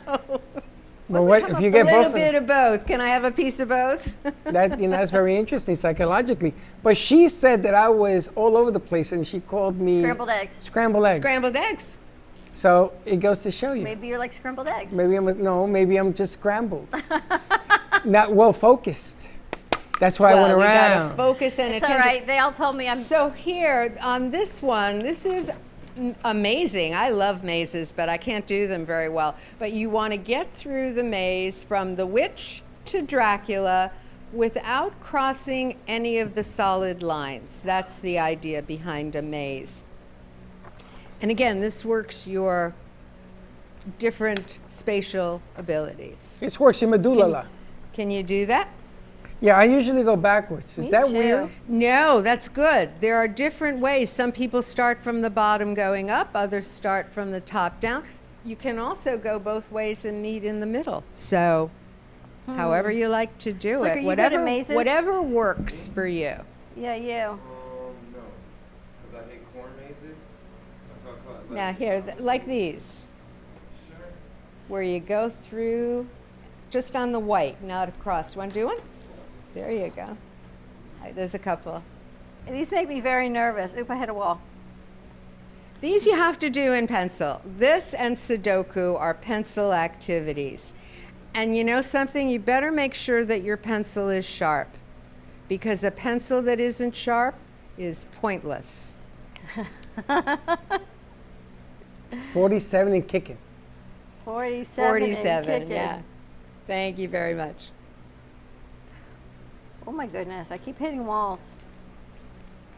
Well, what if you A get little both? bit of both. Can I have a piece of both? That's very interesting psychologically. But she said that I was all over the place, and she called me scrambled eggs. Scrambled eggs. Scrambled eggs. So it goes to show you. Maybe you're like scrambled eggs. Maybe I'm just scrambled. Not well focused. That's why I Well, went we around. gotta focus and It's attend. all right. They all told me I'm. So here on this one, this is amazing. I love mazes, but I can't do them very well. But you want to get through the maze from the witch to Dracula without crossing any of the solid lines. That's the idea behind a maze. And again, this works your different spatial abilities. It works in medulla. Can you do that? Yeah, I usually go backwards. Is Me that too. weird? No, that's good. There are different ways. Some people start from the bottom going up, others start from the top down. You can also go both ways and meet in the middle. So, however you like to do Slicker, it, you good at whatever mazes? whatever works for you. Yeah, you. No, because I hate corn mazes. Now here, like these, Sure. where you go through just on the white, not across. Want to do one? There you go. There's a couple. These make me very nervous. Oop, I hit a wall. These you have to do in pencil. This and Sudoku are pencil activities. And you know something? You better make sure that your pencil is sharp, because a pencil that isn't sharp is pointless. 47 and kicking. 47. 47, and kicking. yeah. Thank you very much. Oh my goodness, I keep hitting walls.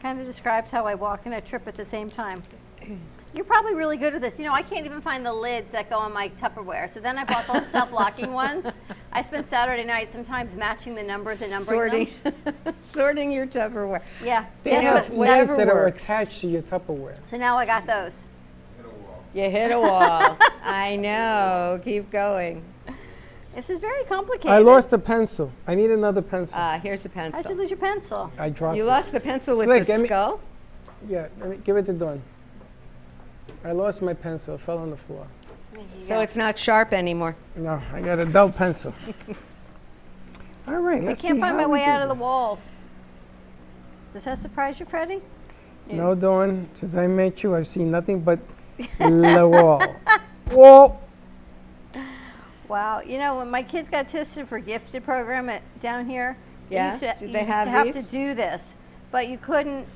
Kind of describes how I walk and I trip at the same time. You're probably really good at this. You know, I can't even find the lids that go on my Tupperware. So then I bought those self-locking ones. I spent Saturday night sometimes matching the numbers and numbering them. Sorting your Tupperware. Yeah. They have lids that are attached to your Tupperware. So now I got those. You hit a wall. I know. Keep going. This is very complicated. I lost a pencil. I need another pencil. Here's a pencil. How'd you lose your pencil? I dropped You it. lost the pencil with Slick, the skull? Yeah, give it to Dawn. I lost my pencil. It fell on the floor. So it's not sharp anymore. No, I got a dull pencil. All right, let's I can't see find how my we way did out of the it. walls. Does that surprise you, Freddie? No, Dawn. Since I met you, I've seen nothing but the wall. Wall. Wow. You know, when my kids got tested for gifted program down here, Yeah? you used Did to, they you used have to have these? to do this, but you couldn't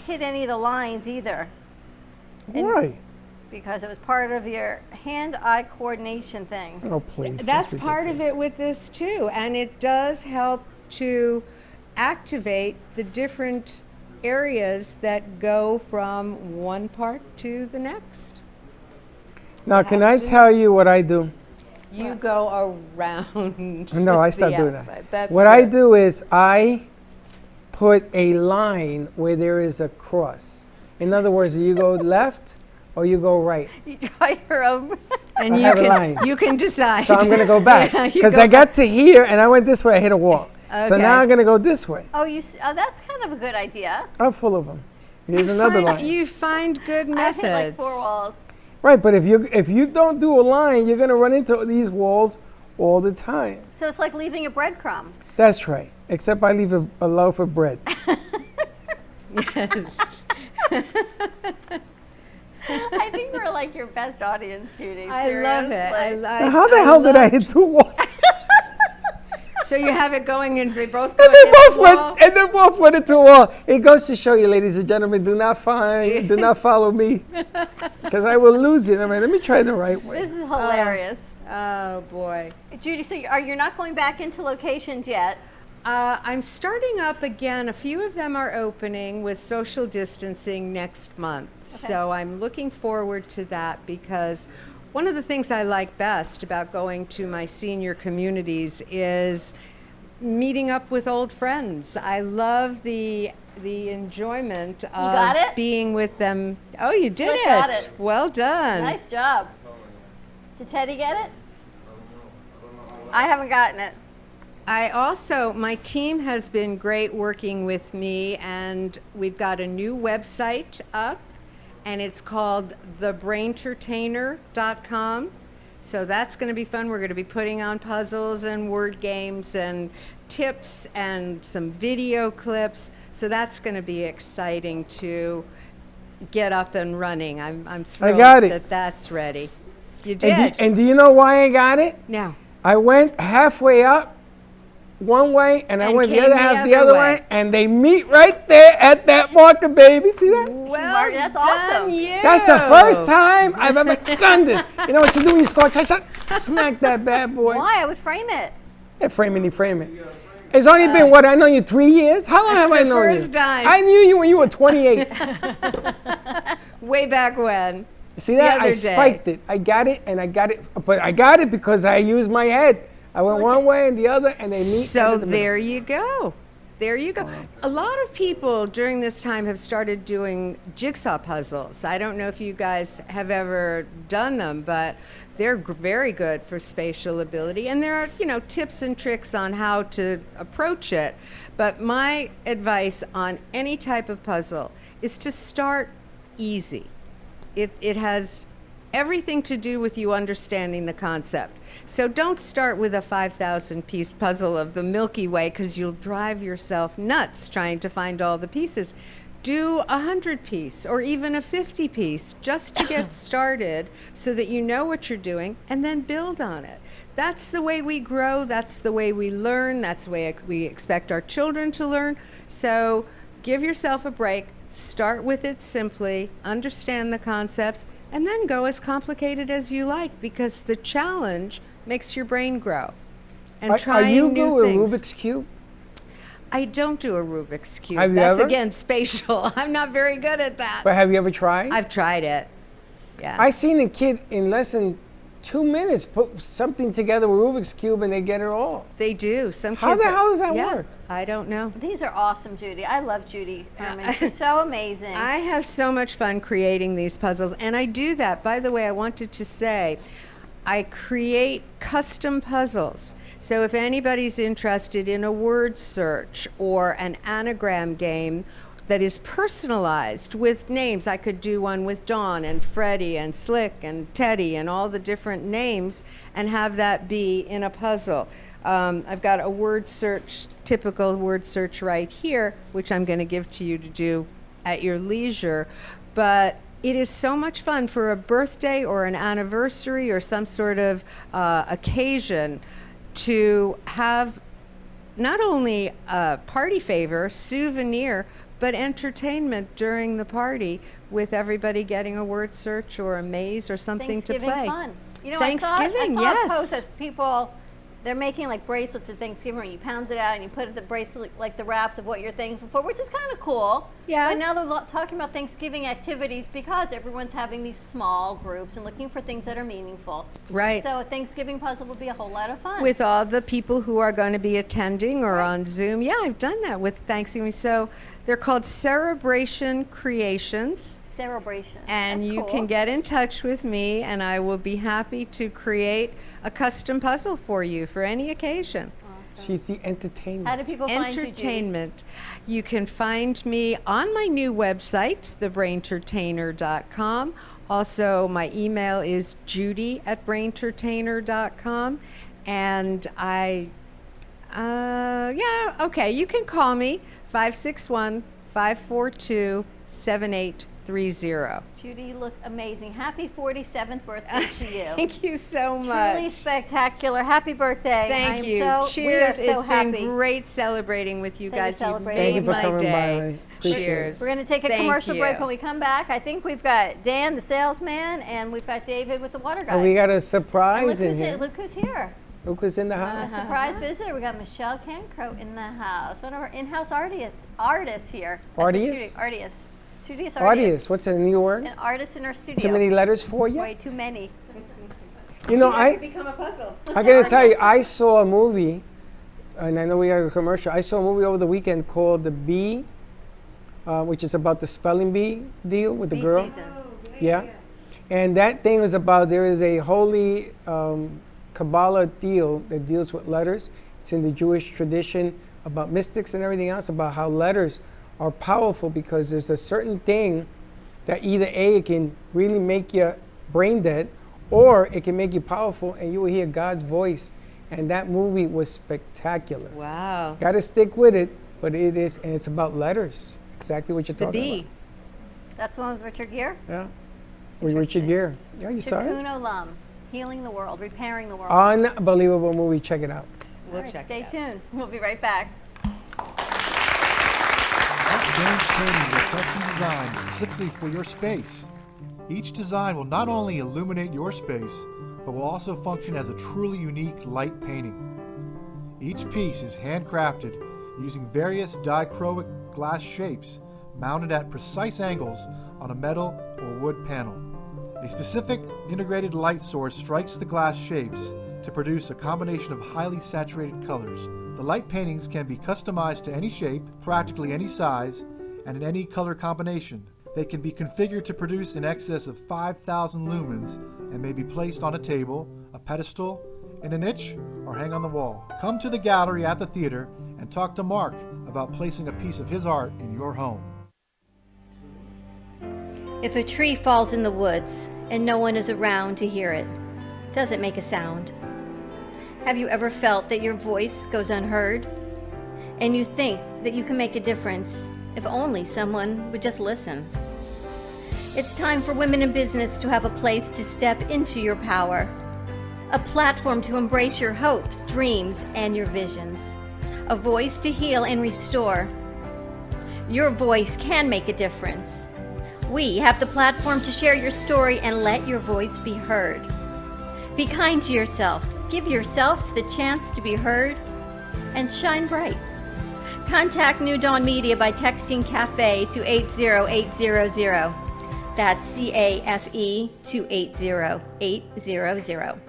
hit any of the lines either. Why? Because it was part of your hand-eye coordination thing. Oh, please. That's part of it with this too, and it does help to activate the different areas that go from one part to the next. Now, can I tell you what I do? You go around. No, I the stopped doing outside. that. That's What I good. do is I put a line where there is a cross. In other words, you go left or you go right. You try your own. And I you have a can line. you can decide. So I'm going to go back Yeah, you because go I got to here and I went this way. I hit a wall. So Okay. now I'm going to go this way. Oh, that's kind of a good idea. I'm full of them. Here's another line. You find good I methods. hit like 4 walls. Right, but if you don't do a line, you're going to run into these walls all the time. So it's like leaving a breadcrumb. That's right. Except I leave a loaf of bread. Yes. I think we're like your best audience, Judy. I love it. Seriously. Now, how the hell did I hit 2 walls? So you have it going, and they both go And they against both the went, wall? and they both went into a wall. It goes to show you, ladies and gentlemen, do not follow me, because I will lose you. All right, let me try the right way. This is hilarious. Oh boy. Judy, so you're not going back into locations yet? I'm starting up again. A few of them are opening with social distancing next month. So I'm looking forward to that, because one of the things I like best about going to my senior communities is meeting up with old friends. I love the enjoyment of got it? being with them. Oh, you did Slick it. got it. Well done. Nice job. Did Teddy get it? I haven't gotten it. I also, my team has been great working with me, and we've got a new website up, and it's called thebraintertainer.com. So that's going to be fun. We're going to be putting on puzzles and word games and tips and some video clips. So that's going to be exciting to get up and running. I'm thrilled got it. that that's ready. You did. And do you know why I got it? No. I went halfway up one way, and I And went the came other the half the other other way. way, and they meet right there at that marker, baby. See that? Well Mark, that's done, awesome. you. That's the first time I've ever done this. You know what you do when you score a touchdown? Smack that bad boy. Why? I would frame it. Yeah, frame it. It's only been, what, I know you 3 years? How long have I the known you? first time. I knew you when you were 28. Way back when. See that? other I day. spiked it. I got it, and I got it. But I got it because I used my head. I went one way and the other, and they meet. So in the middle. there you go. There you go. A lot of people during this time have started doing jigsaw puzzles. I don't know if you guys have ever done them, but they're very good for spatial ability. And there are, tips and tricks on how to approach it. But my advice on any type of puzzle is to start easy. It has everything to do with you understanding the concept. So don't start with a 5,000 piece puzzle of the Milky Way, because you'll drive yourself nuts trying to find all the pieces. Do a 100 piece or even a 50 piece just to get started, so that you know what you're doing, and then build on it. That's the way we grow. That's the way we learn. That's the way we expect our children to learn. So give yourself a break. Start with it simply, understand the concepts, and then go as complicated as you like, because the challenge makes your brain grow. And try Are you new good with things. Rubik's Cube? I don't do a Rubik's Cube. Have you That's ever? again spatial. I'm not very good at that. But have you ever tried? I've tried it. Yeah. I seen a kid in less than 2 minutes put something together with Rubik's Cube and they get it all. They do. Some How kids the are- hell does that yeah, work? I don't know. These are awesome, Judy. I love Judy Herman. She's so amazing. I have so much fun creating these puzzles, and I do that. By the way, I wanted to say, I create custom puzzles. So if anybody's interested in a word search or an anagram game that is personalized with names, I could do one with Dawn and Freddie and Slick and Teddy and all the different names and have that be in a puzzle. I've got a word search, typical word search right here, which I'm going to give to you to do at your leisure. But it is so much fun for a birthday or an anniversary or some sort of occasion to have not only a party favor, souvenir, but entertainment during the party with everybody getting a word search or a maze or something to Thanksgiving play. fun. You know, Thanksgiving, I saw yes. a post that people, they're making like bracelets at Thanksgiving where you pound it out and you put the bracelet, like the wraps of what you're thankful for, which is kind of cool. Yeah. But now they're talking about Thanksgiving activities because everyone's having these small groups and looking for things that are meaningful. Right. So a Thanksgiving puzzle would be a whole lot of fun. With all the people who are going to be attending or on Zoom. Yeah, I've done that with Thanksgiving. So they're called Celebration Creations. Celebration. And That's you cool. can get in touch with me, and I will be happy to create a custom puzzle for you for any occasion. She's the entertainment. How do people find you, Judy? Entertainment. You can find me on my new website, thebraintertainer.com. Also, my email is judy@braintertainer.com. And you can call me 561-542-7830. Judy, you look amazing. Happy 47th birthday to you. Thank you so much. Truly spectacular. Happy birthday. Thank I'm you. So, Cheers. We are so It's happy. been great celebrating with you Thank you, guys. You celebrating. made Thank you for my coming day. by. Appreciate Cheers. We're going to take a Thank commercial you. break. When we come back, I think we've got Dan, the salesman, and we've got David with the water guy. And we got a And surprise in here. Look who's here. Look who's in the house. A surprise visitor. We got Michelle Cancro in the house. One of our in-house artists here. at the Artists? studio. Artists. Studious Artists. What's a new word? An artist in our studio. Too many letters for you? Way too many. You know, That could become a puzzle. I gotta tell you, I saw a movie, and I know we have a commercial. I saw a movie over the weekend called The Bee, which is about the spelling bee deal with the Bee girl. season. Yeah. And that thing was about, there is a holy Kabbalah deal that deals with letters. It's in the Jewish tradition about mystics and everything else, about how letters are powerful because there's a certain thing that either A, it can really make you brain dead, or it can make you powerful and you will hear God's voice. And that movie was spectacular. Wow. Got to stick with it, but it is, and it's about letters. Exactly what you're The talking bee. about. That's the one with Richard Gere? Yeah. With Richard Gere. Yeah, you saw it? Tikkun Olam. Healing the world, repairing the world. Unbelievable movie. Check it out. We'll All right, check stay it out. tuned. We'll be right back. James Painting will custom design specifically for your space. Each design will not only illuminate your space, but will also function as a truly unique light painting. Each piece is handcrafted using various dichroic glass shapes mounted at precise angles on a metal or wood panel. A specific integrated light source strikes the glass shapes to produce a combination of highly saturated colors. The light paintings can be customized to any shape, practically any size, and in any color combination. They can be configured to produce in excess of 5,000 lumens and may be placed on a table, a pedestal, in a niche, or hang on the wall. Come to the gallery at the theater and talk to Mark about placing a piece of his art in your home. If a tree falls in the woods and no one is around to hear it, does it make a sound? Have you ever felt that your voice goes unheard? And you think that you can make a difference if only someone would just listen? It's time for women in business to have a place to step into your power, a platform to embrace your hopes, dreams, and your visions, a voice to heal and restore. Your voice can make a difference. We have the platform to share your story and let your voice be heard. Be kind to yourself. Give yourself the chance to be heard and shine bright. Contact New Dawn Media by texting Café to 80800. That's CAFE to 80800.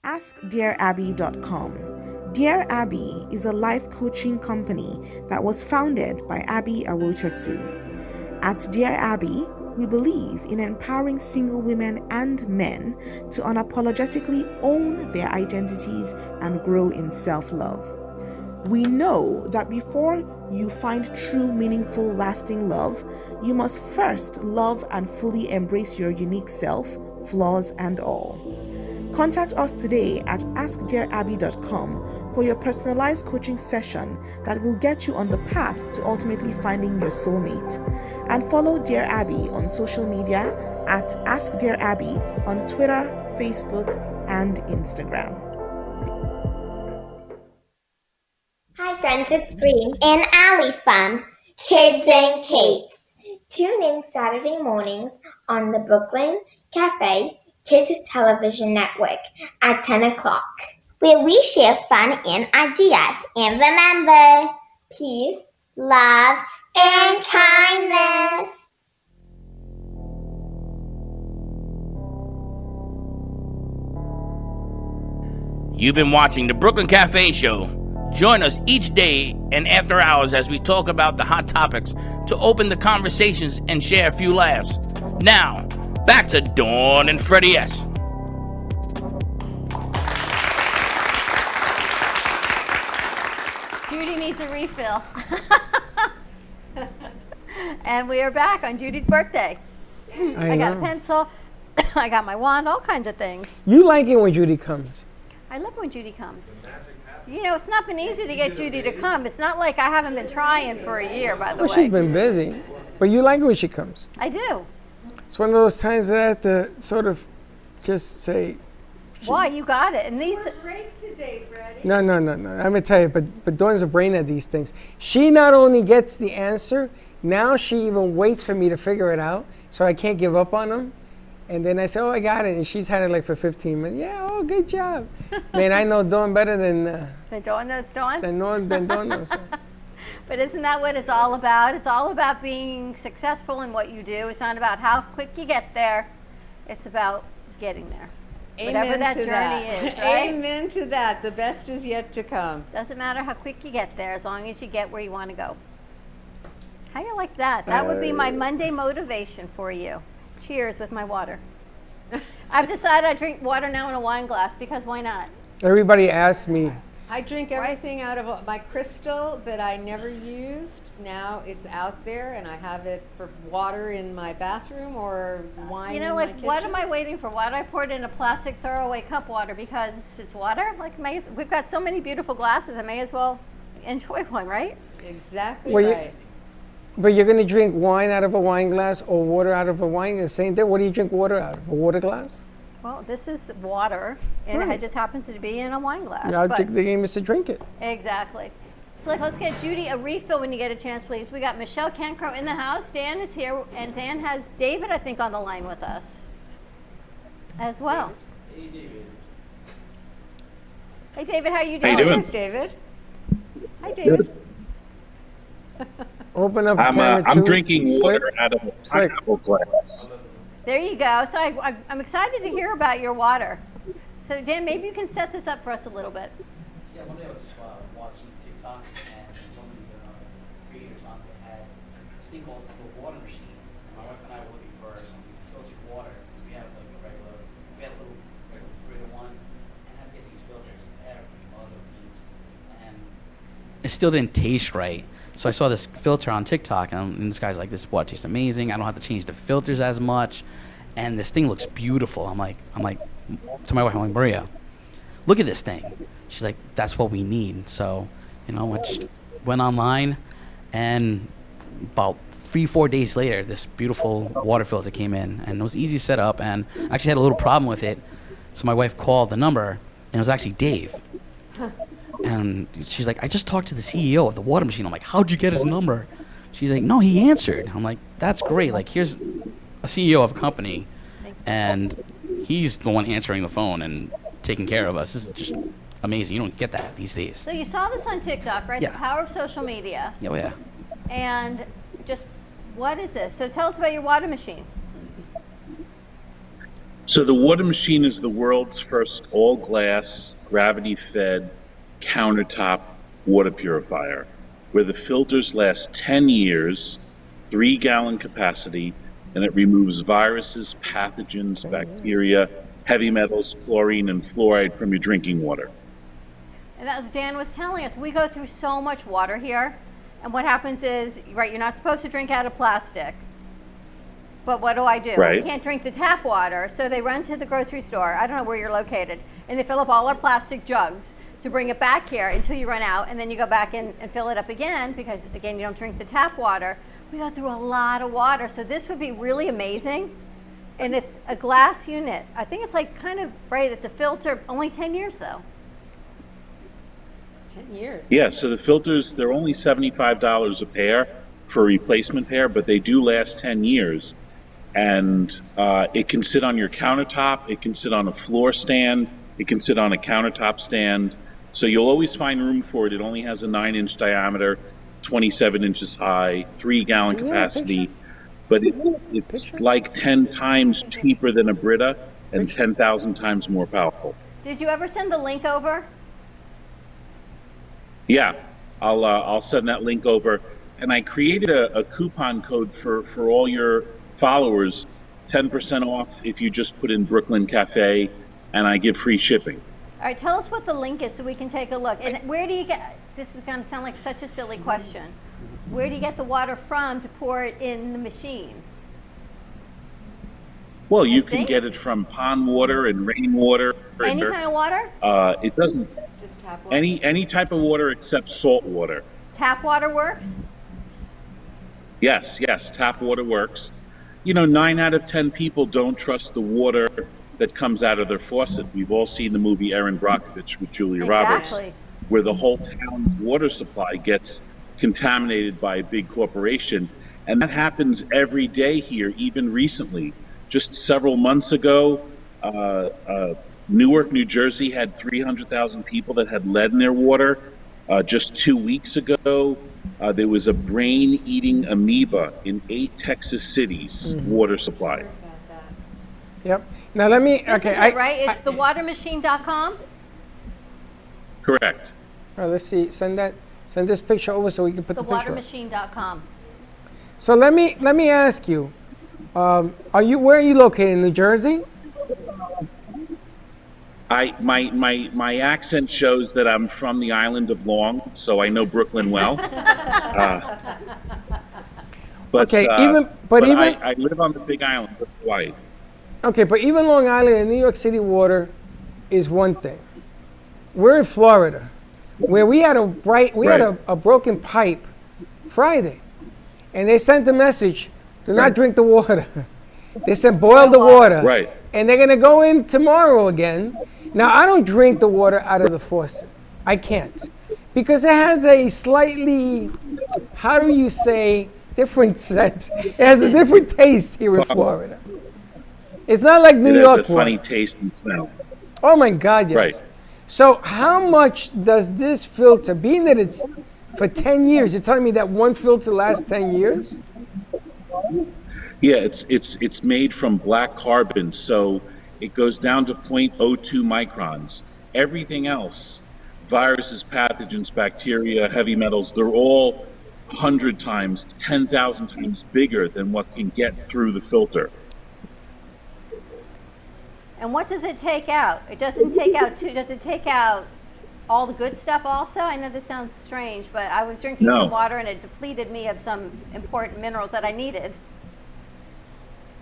AskDearAbby.com. Dear Abby is a life coaching company that was founded by Abby Awotasu. At Dear Abby, we believe in empowering single women and men to unapologetically own their identities and grow in self-love. We know that before you find true, meaningful, lasting love, you must first love and fully embrace your unique self, flaws and all. Contact us today at AskDearAbby.com for your personalized coaching session that will get you on the path to ultimately finding your soulmate. And follow Dear Abby on social media at AskDearAbby on Twitter, Facebook, and Instagram. Hi friends, it's Green and Ali from Kids and Capes. Tune in Saturday mornings on the Brooklyn Café Kids Television Network at 10 o'clock, where we share fun and ideas. And remember, peace, love, and kindness. You've been watching the Brooklyn Cafe Show. Join us each day and after hours as we talk about the hot topics to open the conversations and share a few laughs. Now, back to Dawn and Freddie S. Judy needs a refill. And we are back on Judy's birthday. I got a pencil. I got my wand, all kinds of things. You like it when Judy comes. I love when Judy comes. You know, it's not been easy to get Judy to come. It's not like I haven't been trying for a year, by the way. Well, she's been busy. But you like it when she comes. I do. It's one of those times that I have to sort of just say. Why? You got it. And these. Great today, Freddie. No. I'm going to tell you, but Dawn's a brain at these things. She not only gets the answer, now she even waits for me to figure it out, so I can't give up on them. And then I say, oh, I got it. And she's had it like for 15 minutes. Yeah, oh, good job. Man, I know Dawn better than... Than Dawn knows Dawn? Than Dawn knows. But isn't that what it's all about? It's all about being successful in what you do. It's not about how quick you get there. It's about getting there. Amen Whatever that to journey that. is, right? Amen to that. The best is yet to come. Doesn't matter how quick you get there, as long as you get where you want to go. How you like that? That would be my Monday motivation for you. Cheers with my water. I've decided I drink water now in a wine glass because why not? Everybody asks me. I drink everything out of my crystal that I never used. Now it's out there, and I have it for water in my bathroom or wine in my kitchen. What am I waiting for? Why do I pour it in a plastic throwaway cup water? Because it's water? We've got so many beautiful glasses, I may as well enjoy one, right? Exactly right. But you're going to drink wine out of a wine glass or water out of a wine glass? Same thing. What do you drink water out of? A water glass? Well, this is water, and it just happens to be in a wine glass. Yeah, the game is to drink it. Exactly. So let's get Judy a refill when you get a chance, please. We got Michelle Cancro in the house. Dan is here, and Dan has David, I think, on the line with us as well. Hey, David. Hey, David, how are you doing? How you doing? There's David. Hi, David. Open up camera I'm drinking water out of a pineapple glass. There you go. So I'm excited to hear about your water. So Dan, maybe you can set this up for us a little bit. Yeah, one day I was just watching TikTok, and one of the creators on there had this thing called the water machine. And my wife and I were looking for something filtered water because we have like a little regular one, and I had to get these filters every other week, and it still didn't taste right. So I saw this filter on TikTok, and this guy's like, "This water tastes amazing. I don't have to change the filters as much, and this thing looks beautiful." I'm like, to my wife, I'm like, Maria, look at this thing. She's like, that's what we need. So, I just went online, and about 3-4 days later, this beautiful water filter came in, and it was easy to set up, and I actually had a little problem with it. So my wife called the number, and it was actually Dave. And she's like, I just talked to the CEO of the water machine. I'm like, how'd you get his number? She's like, no, he answered. I'm like, that's great. Like, here's a CEO of a company, and he's the one answering the phone and taking care of us. This is just amazing. You don't get that these days. So you saw this on TikTok, right? Yeah. The power of social media. Oh, yeah. And just, what is this? So tell us about your water machine. So the water machine is the world's first all-glass, gravity-fed, countertop water purifier, where the filters last 10 years, 3-gallon capacity, and it removes viruses, pathogens, bacteria, heavy metals, chlorine, and fluoride from your drinking water. And as Dan was telling us, we go through so much water here, and what happens is, right, you're not supposed to drink out of plastic. But what do I do? Right. We can't drink the tap water, so they run to the grocery store, I don't know where you're located, and they fill up all our plastic jugs to bring it back here until you run out, and then you go back in and fill it up again, because again, you don't drink the tap water. We go through a lot of water, so this would be really amazing. And it's a glass unit. I think it's like kind of, right, it's a filter, only 10 years though. 10 years. Yeah, so the filters, they're only $75 a pair for a replacement pair, but they do last 10 years. And it can sit on your countertop, it can sit on a floor stand, it can sit on a countertop stand. So you'll always find room for it. It only has a 9-inch diameter, 27 inches high, 3-gallon capacity. But it's like 10 times cheaper than a Brita and 10,000 times more powerful. Did you ever send the link over? Yeah, I'll send that link over. And I created a coupon code for all your followers, 10% off if you just put in Brooklyn Café, and I give free shipping. All right, tell us what the link is so we can take a look. And where do you get, this is going to sound like such a silly question, where do you get the water from to pour it in the machine? Well, you can get it from pond water and rainwater. Any kind of water? It doesn't, just tap water. any type of water except salt water. Tap water works? Yes, tap water works. 9 out of 10 people don't trust the water that comes out of their faucet. We've all seen the movie Erin Brockovich with Julia Roberts, where the whole town's water supply gets contaminated by a big corporation. And that happens every day here, even recently. Just several months ago, Newark, New Jersey had 300,000 people that had lead in their water. Just 2 weeks ago, there was a brain-eating amoeba in 8 Texas cities' water supply. Yep. Now let me. This is it, right? It's thewatermachine.com? Correct. All right, let's see. Send this picture over so we can put the picture up. Thewatermachine.com. So let me ask you. Where are you located, in New Jersey? My accent shows that I'm from the island of Long, so I know Brooklyn well. But I live on the Big Island of Hawaii. Okay, but even Long Island and New York City water is one thing. We're in Florida, where we had a broken pipe Friday, and they sent a message: do not drink the water. They said boil the water. Right. And they're gonna go in tomorrow again. Now I don't drink the water out of the faucet. I can't, because it has a slightly, how do you say, different scent. It has a different taste here in Florida. It's not like New York. It has a funny taste and smell. Oh my God, yes. Right. So how much does this filter, being that it's for 10 years, you're telling me that one filter lasts 10 years? Yeah, it's made from black carbon, so it goes down to 0.02 microns. Everything else, viruses, pathogens, bacteria, heavy metals, they're all 100 times, 10,000 times bigger than what can get through the filter. And what does it take out? It doesn't take out does it take out all the good stuff also? I know this sounds strange, but I was drinking some water and it depleted me of some important minerals that I needed.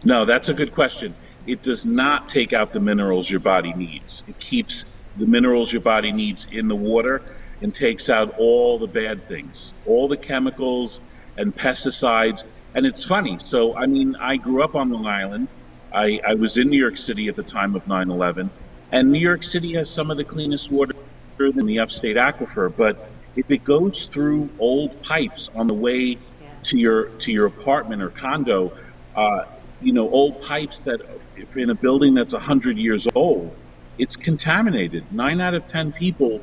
No, that's a good question. It does not take out the minerals your body needs. It keeps the minerals your body needs in the water and takes out all the bad things, all the chemicals and pesticides. And it's funny. So, I mean, I grew up on Long Island. I was in New York City at the time of 9/11, and New York City has some of the cleanest water in the upstate aquifer. But if it goes through old pipes on the way to your apartment or condo, old pipes that if in a building that's 100 years old, it's contaminated. 9 out of 10 people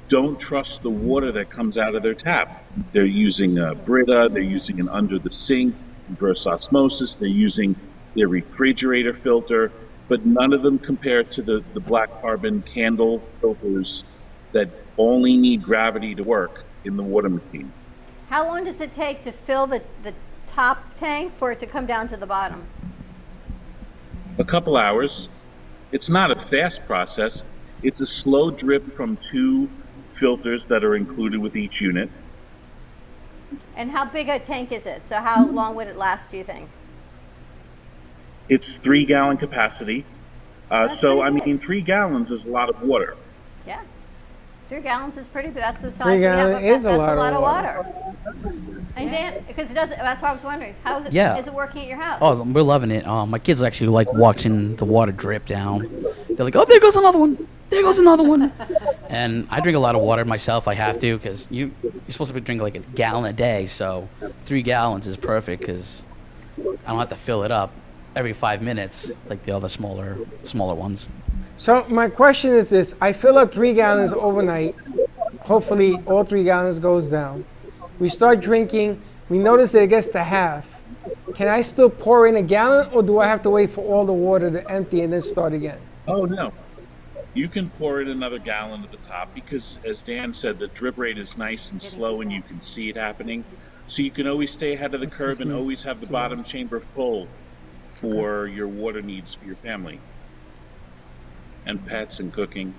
don't trust the water that comes out of their tap. They're using Brita, they're using an under the sink, reverse osmosis, they're using their refrigerator filter, but none of them compare to the black carbon candle filters that only need gravity to work in the water machine. How long does it take to fill the top tank for it to come down to the bottom? A couple hours. It's not a fast process. It's a slow drip from 2 filters that are included with each unit. And how big a tank is it? So how long would it last, do you think? It's 3-gallon capacity. So, I mean, 3 gallons is a lot of water. Yeah. 3 gallons is pretty, but that's the size 3 we have. gallons is a That's lot a lot of of water. water. And Dan, because it doesn't, that's why I was wondering, how is it, Yeah. is it working at your house? Oh, we're loving it. My kids actually like watching the water drip down. They're like, oh, there goes another one. There goes another one. And I drink a lot of water myself. I have to, because you're supposed to be drinking like a gallon a day. So 3 gallons is perfect because I don't have to fill it up every 5 minutes like the other smaller ones. So my question is this: I fill up 3 gallons overnight. Hopefully, all 3 gallons goes down. We start drinking. We notice that it gets to half. Can I still pour in a gallon, or do I have to wait for all the water to empty and then start again? Oh, no. You can pour in another gallon at the top because, as Dan said, the drip rate is nice and slow and you can see it happening. So you can always stay ahead of the curve and always have the bottom chamber full for your water needs for your family and pets and cooking.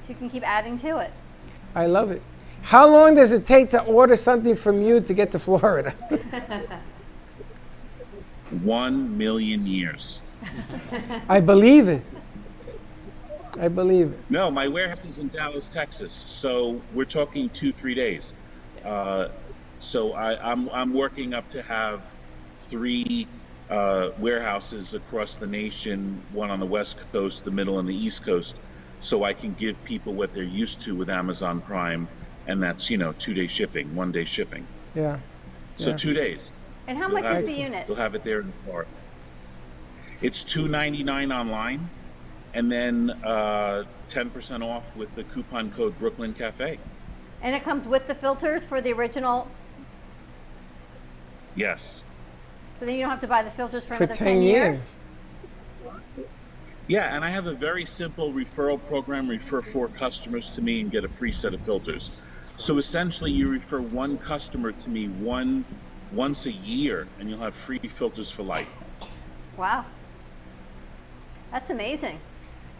So you can keep adding to it. I love it. How long does it take to order something from you to get to Florida? 1 million years. I believe it. I believe it. No, my warehouse is in Dallas, Texas, so we're talking 2-3 days. So I'm working up to have 3 warehouses across the nation, one on the West Coast, the Middle, and the East Coast, so I can give people what they're used to with Amazon Prime, and that's 2-day shipping, 1-day shipping. Yeah. So Yeah. 2 days. And how much is the unit? You'll have it there in the car. It's $2.99 online, and then 10% off with the coupon code Brooklyn Café. And it comes with the filters for the original, Yes. so then you don't have to buy the filters for For another 10 years. Yeah, and I have a very simple referral program. Refer 4 customers to me and get a free set of filters. So essentially, you refer 1 customer to me once a year, and you'll have free filters for life. Wow. That's amazing.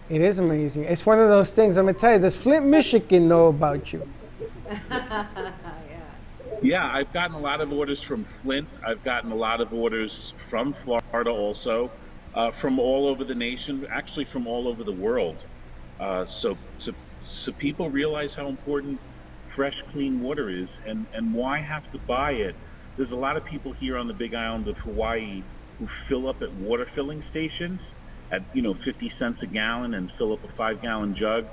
It is amazing. It's one of those things. I'm gonna tell you. Does Flint, Michigan know about you? Yeah, I've gotten a lot of orders from Flint. I've gotten a lot of orders from Florida also, from all over the nation, actually from all over the world. So people realize how important fresh, clean water is and why have to buy it. There's a lot of people here on the Big Island of Hawaii who fill up at water filling stations at 50 cents a gallon and fill up a 5-gallon jug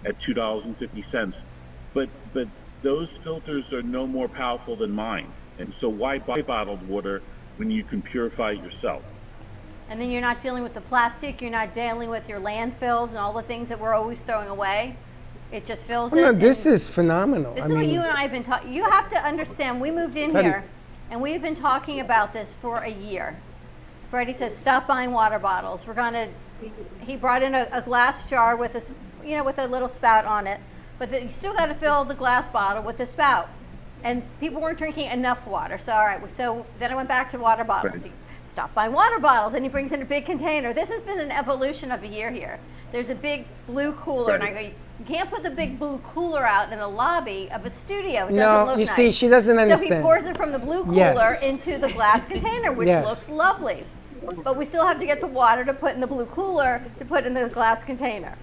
at $2.50. But those filters are no more powerful than mine. And so why buy bottled water when you can purify it yourself? And then you're not dealing with the plastic, you're not dealing with your landfills and all the things that we're always throwing away. It just fills Oh, it. no, this is phenomenal. This I is what mean, you and I have been talking. You have to understand, we moved in Teddy. here and we've been talking about this for a year. Freddie says, stop buying water bottles. He brought in a glass jar with with a little spout on it, but you still got to fill the glass bottle with the spout. And people weren't drinking enough water. So, all right, so then I went back to water bottles. Right. He stopped buying water bottles and he brings in a big container. This has been an evolution of a year here. There's a big blue cooler, and I go, you can't put the big blue cooler out in the lobby of a studio. It doesn't look you nice. see, she doesn't So understand. he pours it from the blue cooler Yes. into the glass container, which Yes. looks lovely. But we still have to get the water to put in the blue cooler to put in the glass container.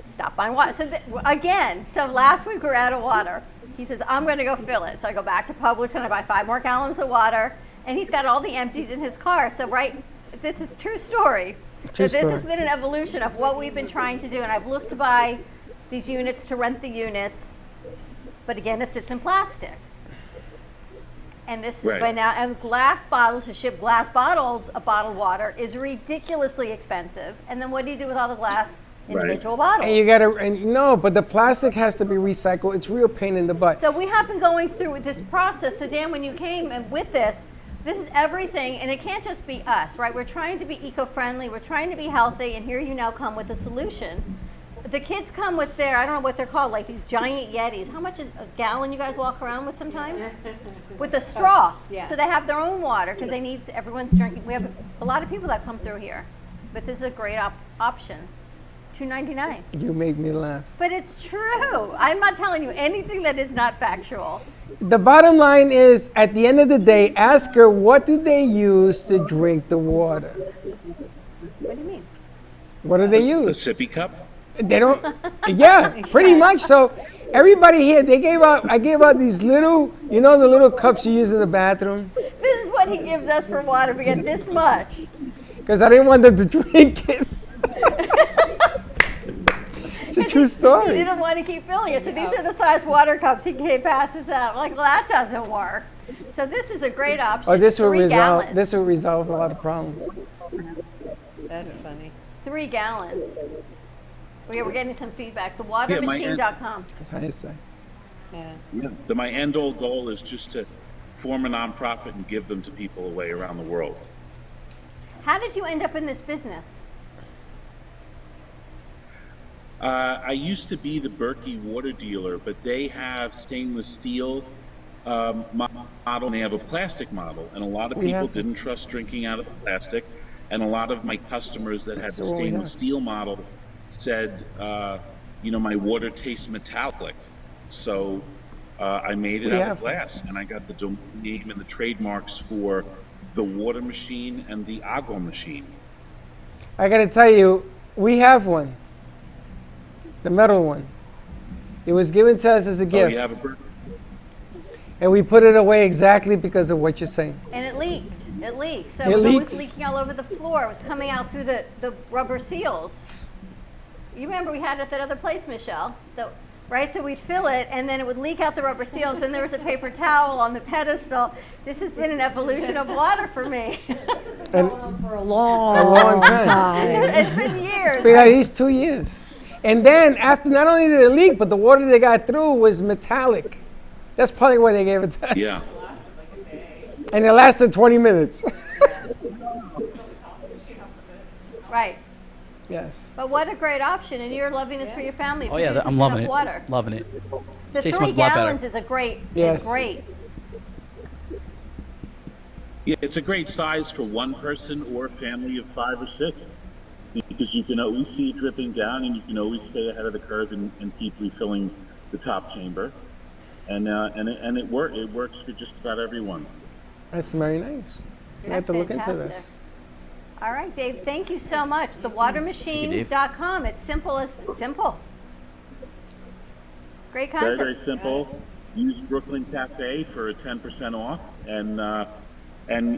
Stop buying water. So so last week we were out of water. He says, I'm going to go fill it. So I go back to Publix and I buy 5 more gallons of water. And he's got all the empties in his car. So this is true story. This has been an evolution of what we've been trying to do. And I've looked to buy these units to rent the units. But again, it sits in plastic. And this is by now, and glass bottles, to ship glass bottles of bottled water is ridiculously expensive. And then what do you do with all the glass individual bottles? And you gotta, but the plastic has to be recycled. It's real pain in the butt. So we have been going through this process. So Dan, when you came and with this is everything, and it can't just be us, right? We're trying to be eco-friendly, we're trying to be healthy, and here you now come with a solution. The kids come with their, I don't know what they're called, like these giant Yetis. How much is a gallon you guys walk around with sometimes? With a straw. Yeah. So they have their own water because everyone's drinking. We have a lot of people that come through here. But this is a great option. $2.99. You make me laugh. But it's true. I'm not telling you anything that is not factual. The bottom line is, at the end of the day, ask her what do they use to drink the water. What do you mean? What do they use? A sippy cup? They don't. Yeah, pretty much. So everybody here, I gave out these little, the little cups you use in the bathroom. This is what he gives us for water. We get this much. Because I didn't want them to drink it. It's a true story. He didn't want to keep filling it. So these are the size water cups he passes out. I'm like, well, that doesn't work. So this is a great option. Oh, this will 3 gallons. This will resolve a lot of problems. That's funny. 3 gallons. We're getting some feedback. Thewatermachine.com. That's how you say. Yeah. My end-all goal is just to form a nonprofit and give them to people away around the world. How did you end up in this business? I used to be the Berkey water dealer, but they have stainless steel model, and they have a plastic model, and a lot of people didn't trust drinking out of the plastic, and a lot of my customers that had the stainless steel model said, my water tastes metallic. So I made it out of glass, and I got the domain name and the trademarks for the water machine and the agua machine. I got to tell you, we have one. The metal one. It was given to us as a gift. You have a and we put it away exactly because of what you're saying. And it leaked. It leaked. So it was leaking all over the floor. It was coming out through the rubber seals. You remember we had it at that other place, Michelle, right? So we'd fill it, and then it would leak out the rubber seals, and there was a paper towel on the pedestal. This has been an evolution of water for me. This has been going on for a long time. It's been years. It's been at least 2 years. And then after, not only did it leak, but the water they got through was metallic. That's probably why they gave it to us. Yeah. And it lasted 20 minutes. Right. Yes. But what a great option, and you're loving this for your family. Oh yeah, I'm loving it. Water. Loving it. The Tastes 3 a lot gallons better. is a great. Yes. Is great. Yeah, it's a great size for one person or a family of 5 or 6, because you can always see it dripping down, and you can always stay ahead of the curve and keep refilling the top chamber, and it works for just about everyone. That's very nice. I have to look into this. All right, Dave, thank you so much. Thewatermachine.com. It's simple. Great concept. Very, very simple. Use Brooklyn Café for a 10% off, and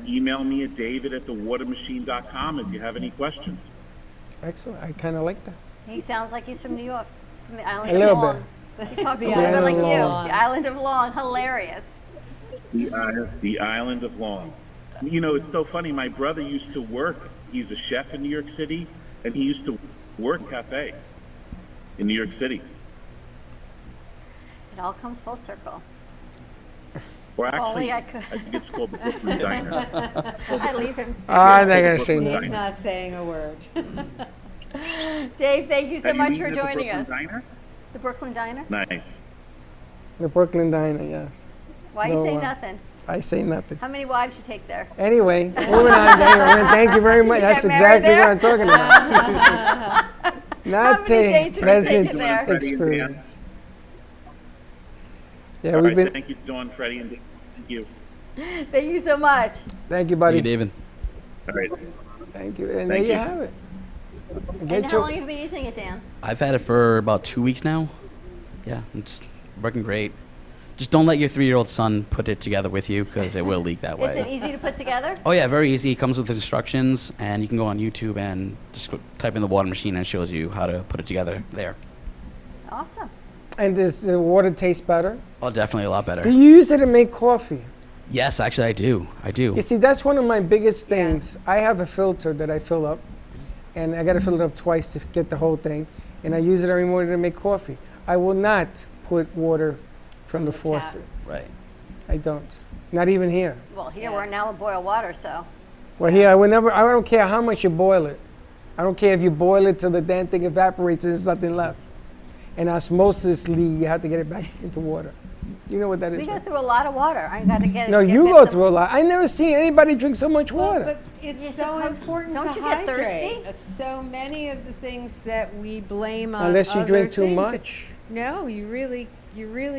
email me at david@thewatermachine.com if you have any questions. Excellent. I kind of like that. He sounds like he's from New York, from the island A of little Long. He talks a little bit like you. The island of Long. Hilarious. The island of Long. It's so funny. My brother used to work. He's a chef in New York City, and he used to work Café in New York City. It all comes full circle. Or actually, I could. I think it's called the Brooklyn Diner. I leave him. I'm not going to say He's that. not saying a word. Dave, thank you so Have you much eaten for at the joining Brooklyn us. Diner? The Brooklyn Diner? Nice. The Brooklyn Diner, yes. Why you say nothing? I say nothing. How many wives you take there? Anyway, moving on, Dave. Thank you very much. That's exactly what I'm talking about. Not a pleasant experience. Yeah, All we've right, been. thank you, Dawn, Freddie, and Dave. Thank you. Thank you so much. Thank you, buddy. Thank you, David. All right. Thank you. And Thank there you you. have it. And how long have you been using it, Dan? I've had it for about 2 weeks now. Yeah, it's working great. Just don't let your 3-year-old son put it together with you because it will leak that way. Is it easy to put together? Oh yeah, very easy. It comes with instructions, and you can go on YouTube and just type in the water machine, and it shows you how to put it together there. Awesome. And does the water taste better? Oh, definitely a lot better. Do you use it to make coffee? Yes, actually, I do. You see, that's one of my biggest things. I have a filter that I fill up, and I got to fill it up twice to get the whole thing, and I use it every morning to make coffee. I will not put water from the faucet. Right. I don't. Not even here. Well, here we're now in boiled water, so. Well, here, I don't care how much you boil it. I don't care if you boil it till the damn thing evaporates and there's nothing left. And osmosisly, you have to get it back into water. You know what that is, We go right? through a lot of water. I got to get No, you go through a lot. I never seen anybody drink so much water. But it's You're so supposed- important don't to you get hydrate. thirsty? It's so many of the things that we blame on Unless you other drink too things. much. No, you really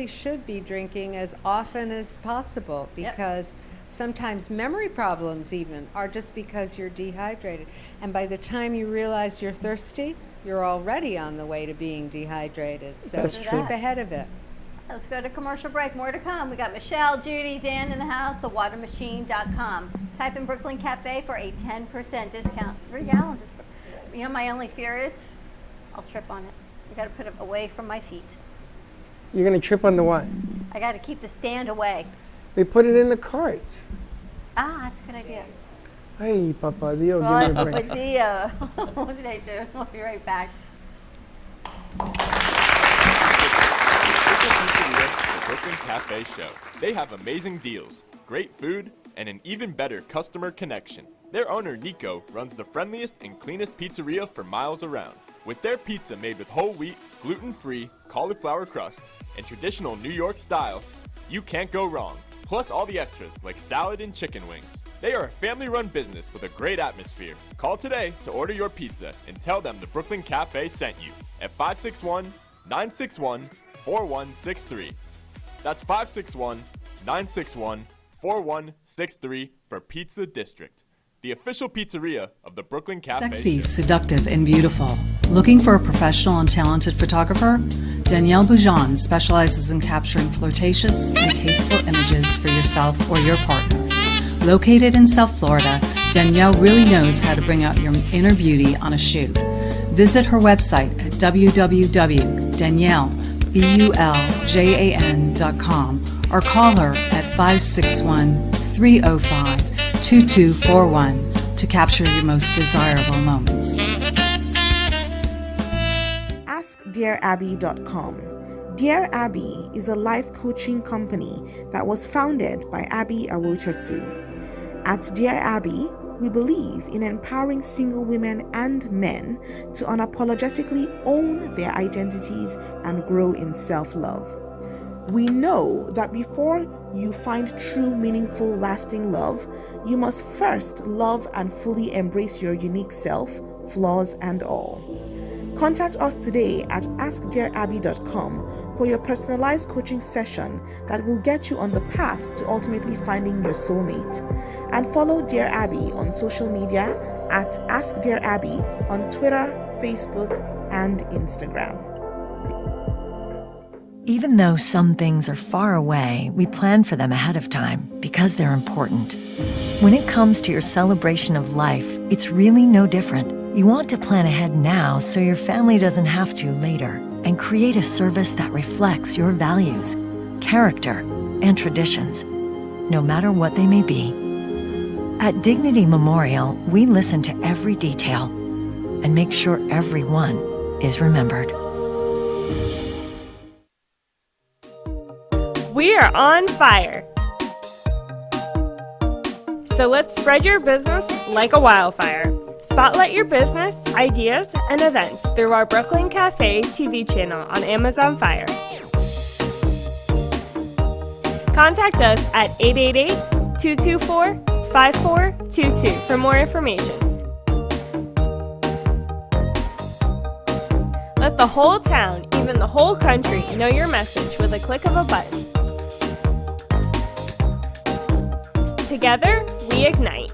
should be drinking as often as possible because sometimes memory problems even are just because you're dehydrated. And by the time you realize you're thirsty, you're already on the way to being dehydrated. So That's keep true. ahead of it. Let's go to commercial break. More to come. We got Michelle, Judy, Dan in the house, thewatermachine.com. Type in Brooklyn Cafe for a 10% discount. 3 gallons. You know, my only fear is I'll trip on it. I got to put it away from my feet. You're going to trip on the what? I got to keep the stand away. We put it in the cart. Ah, that's a good idea. Hey, Papa, Dio, Well, give me a break. Dio. What's today, Joe? We'll be right back. The Brooklyn Cafe Show. They have amazing deals, great food, and an even better customer connection. Their owner, Nico, runs the friendliest and cleanest pizzeria for miles around. With their pizza made with whole wheat, gluten-free, cauliflower crust, and traditional New York style, you can't go wrong. Plus all the extras like salad and chicken wings. They are a family-run business with a great atmosphere. Call today to order your pizza and tell them the Brooklyn Cafe sent you at 561-961-4163. That's 561-961-4163 for Pizza District, the official pizzeria of the Brooklyn Cafe. Sexy, seductive, and beautiful. Looking for a professional and talented photographer? Danielle Boujon specializes in capturing flirtatious and tasteful images for yourself or your partner. Located in South Florida, Danielle really knows how to bring out your inner beauty on a shoot. Visit her website at www.daniellebuljan.com or call her at 561-305-2241 to capture your most desirable moments. AskDearAbby.com. Dear Abby is a life coaching company that was founded by Abby Awotasu. At Dear Abby, we believe in empowering single women and men to unapologetically own their identities and grow in self-love. We know that before you find true, meaningful, lasting love, you must first love and fully embrace your unique self, flaws and all. Contact us today at AskDearAbby.com for your personalized coaching session that will get you on the path to ultimately finding your soulmate. And follow Dear Abby on social media at AskDearAbby on Twitter, Facebook, and Instagram. Even though some things are far away, we plan for them ahead of time because they're important. When it comes to your celebration of life, it's really no different. You want to plan ahead now so your family doesn't have to later, and create a service that reflects your values, character, and traditions, no matter what they may be. At Dignity Memorial, we listen to every detail and make sure everyone is remembered. We are on fire. So let's spread your business like a wildfire. Spotlight your business, ideas, and events through our Brooklyn Cafe TV channel on Amazon Fire. Contact us at 888-224-5422 for more information. Let the whole town, even the whole country, know your message with a click of a button. Together, we ignite.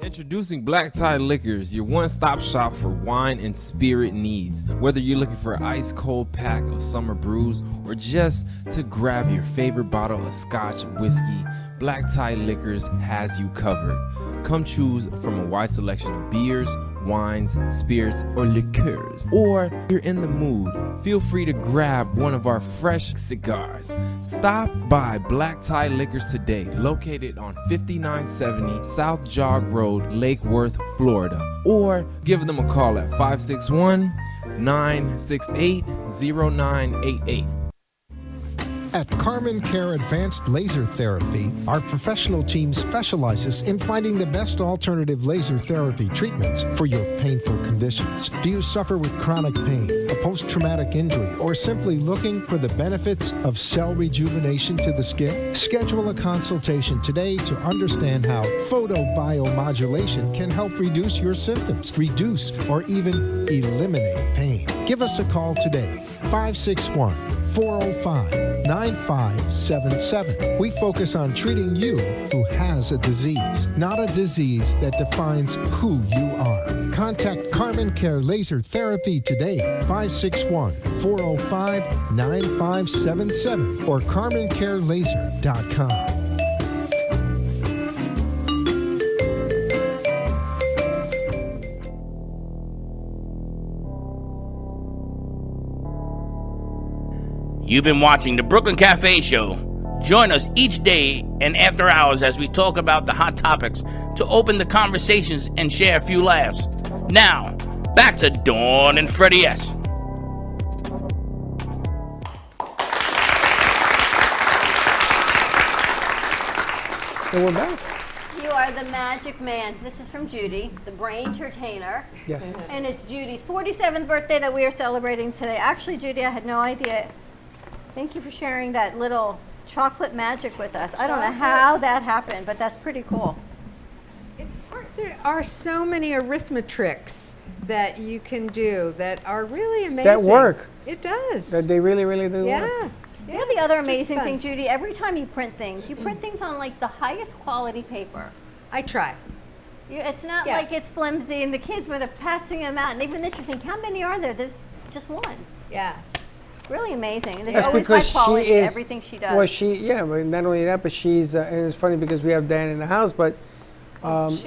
Introducing Black Tie Liquors, your one-stop shop for wine and spirit needs. Whether you're looking for an ice-cold pack of summer brews or just to grab your favorite bottle of Scotch whiskey, Black Tie Liquors has you covered. Come choose from a wide selection of beers, wines, spirits, or liqueurs. Or if you're in the mood, feel free to grab one of our fresh cigars. Stop by Black Tie Liquors today, located on 5970 South Jog Road, Lake Worth, Florida. Or give them a call at 561-968-0988. At Carmen Care Advanced Laser Therapy, our professional team specializes in finding the best alternative laser therapy treatments for your painful conditions. Do you suffer with chronic pain, a post-traumatic injury, or simply looking for the benefits of cell rejuvenation to the skin? Schedule a consultation today to understand how photobiomodulation can help reduce your symptoms, reduce or even eliminate pain. Give us a call today, 561-405-9577. We focus on treating you who has a disease, not a disease that defines who you are. Contact Carmen Care Laser Therapy today, 561-405-9577 or carmencarelaser.com. You've been watching the Brooklyn Cafe Show. Join us each day and after hours as we talk about the hot topics to open the conversations and share a few laughs. Now, back to Dawn and Freddie S. And we're back. You are the magic man. This is from Judy, the brain entertainer. Yes. And it's Judy's 47th birthday that we are celebrating today. Actually, Judy, I had no idea. Thank you for sharing that little chocolate magic with us. I don't know how that happened, but that's pretty cool. There are so many arithmetrics that you can do that are really amazing. That work. It does. That they really, really do work. Yeah. You know the other amazing thing, Judy? Every time you print things on like the highest quality paper. I try. It's not like it's flimsy and the kids were passing them out. And even this, you think, how many are there? There's just one. Yeah. Really amazing. And That's there's always because high quality she is, everything she does. Well, but not only that, but she's, and it's funny because we have Dan in the house, but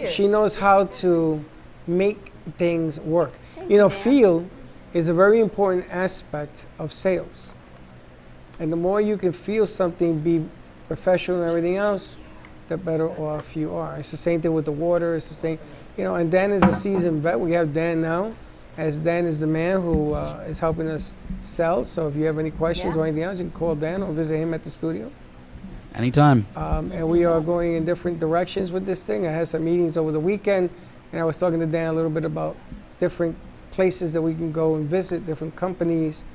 she knows how to make things work. Feel is a very important aspect of sales. And the more you can feel something, be professional and everything else, the better off you are. It's the same thing with the water. It's the same, and Dan is a seasoned vet. We have Dan now, as Dan is the man who is helping us sell. So if you have any questions or anything else, you can call Dan or visit him at the studio. Anytime. And we are going in different directions with this thing. I had some meetings over the weekend, and I was talking to Dan a little bit about different places that we can go and visit, different companies,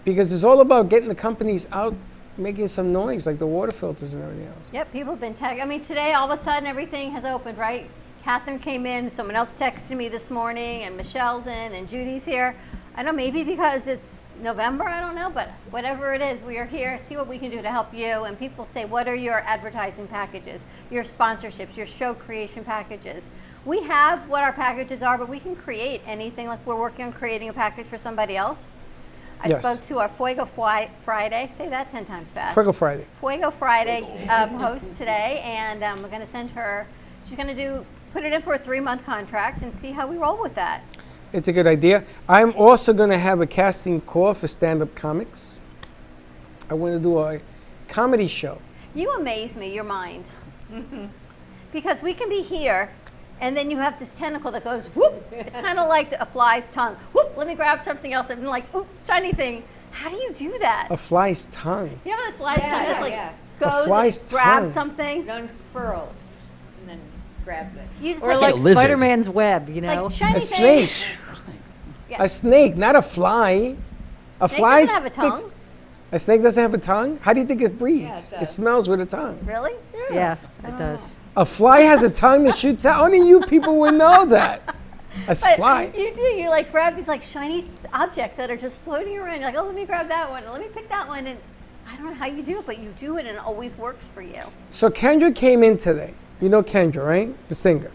because it's all about getting the companies out, making some noise, like the water filters and everything else. Yep, people have been tagged. I mean, today all of a sudden everything has opened, right? Catherine came in, someone else texted me this morning, and Michelle's in, and Judy's here. I don't know, maybe because it's November, I don't know, but whatever it is, we are here, see what we can do to help you. And people say, what are your advertising packages, your sponsorships, your show creation packages? We have what our packages are, but we can create anything. Like we're working on creating a package for somebody else. I spoke to our Fuego Friday, say that 10 times fast. Fuego Friday. Fuego Friday host today, and we're going to send her, she's going to put it in for a 3-month contract and see how we roll with that. It's a good idea. I'm also going to have a casting call for stand-up comics. I want to do a comedy show. You amaze me, your mind. Because we can be here, and then you have this tentacle that goes, whoop. It's kind of like a fly's tongue. Whoop, let me grab something else. And like, oop, shiny thing. How do you do that? A fly's tongue. You know the fly's tongue just A fly's goes and grabs tongue. something? It unfurls and then grabs it. You just Or like Spider-Man's web, you know? Like shiny A things. snake. Yeah. A snake, not a fly. A Snake fly doesn't have a tongue. A snake doesn't have a tongue? How do you think it breathes? Yeah, it it does. smells with a tongue. Really? Yeah, it does. A fly has a tongue that shoots out. Only you people would know that. A But fly. you do. You like grab these like shiny objects that are just floating around. You're like, oh, let me grab that one. Let me pick that one. And I don't know how you do it, but you do it and it always works for you. So Kendra came in today. You know Kendra, right? The singer.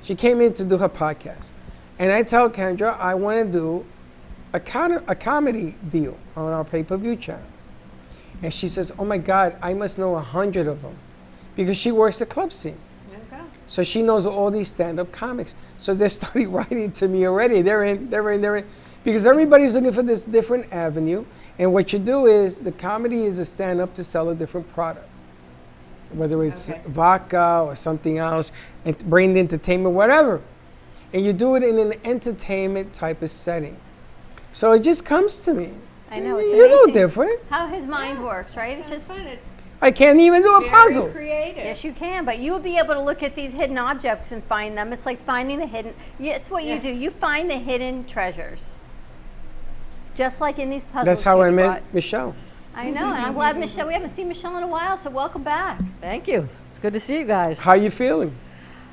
She came in to do her podcast. And I tell Kendra, I want to do a comedy deal on our pay-per-view channel. And she says, oh my God, I must know 100 of them. Because she works the club scene. Okay. So she knows all these stand-up comics. So they started writing to me already. They're in. Because everybody's looking for this different avenue. And what you do is, the comedy is a stand-up to sell a different product. Whether it's vodka or something else, and brain entertainment, whatever. And you do it in an entertainment type of setting. So it just comes to me. I know, it's You're no amazing different. how his mind works, right? It's just fun. It's I can't even do a puzzle. creative. Yes, you can, but you will be able to look at these hidden objects and find them. It's like finding the hidden. It's what you do. You find the hidden treasures, just like in these puzzles. That's how I Judy met brought. Michelle. I know, and I'm glad Michelle. We haven't seen Michelle in a while, so welcome back. Thank you. It's good to see you guys. How you feeling?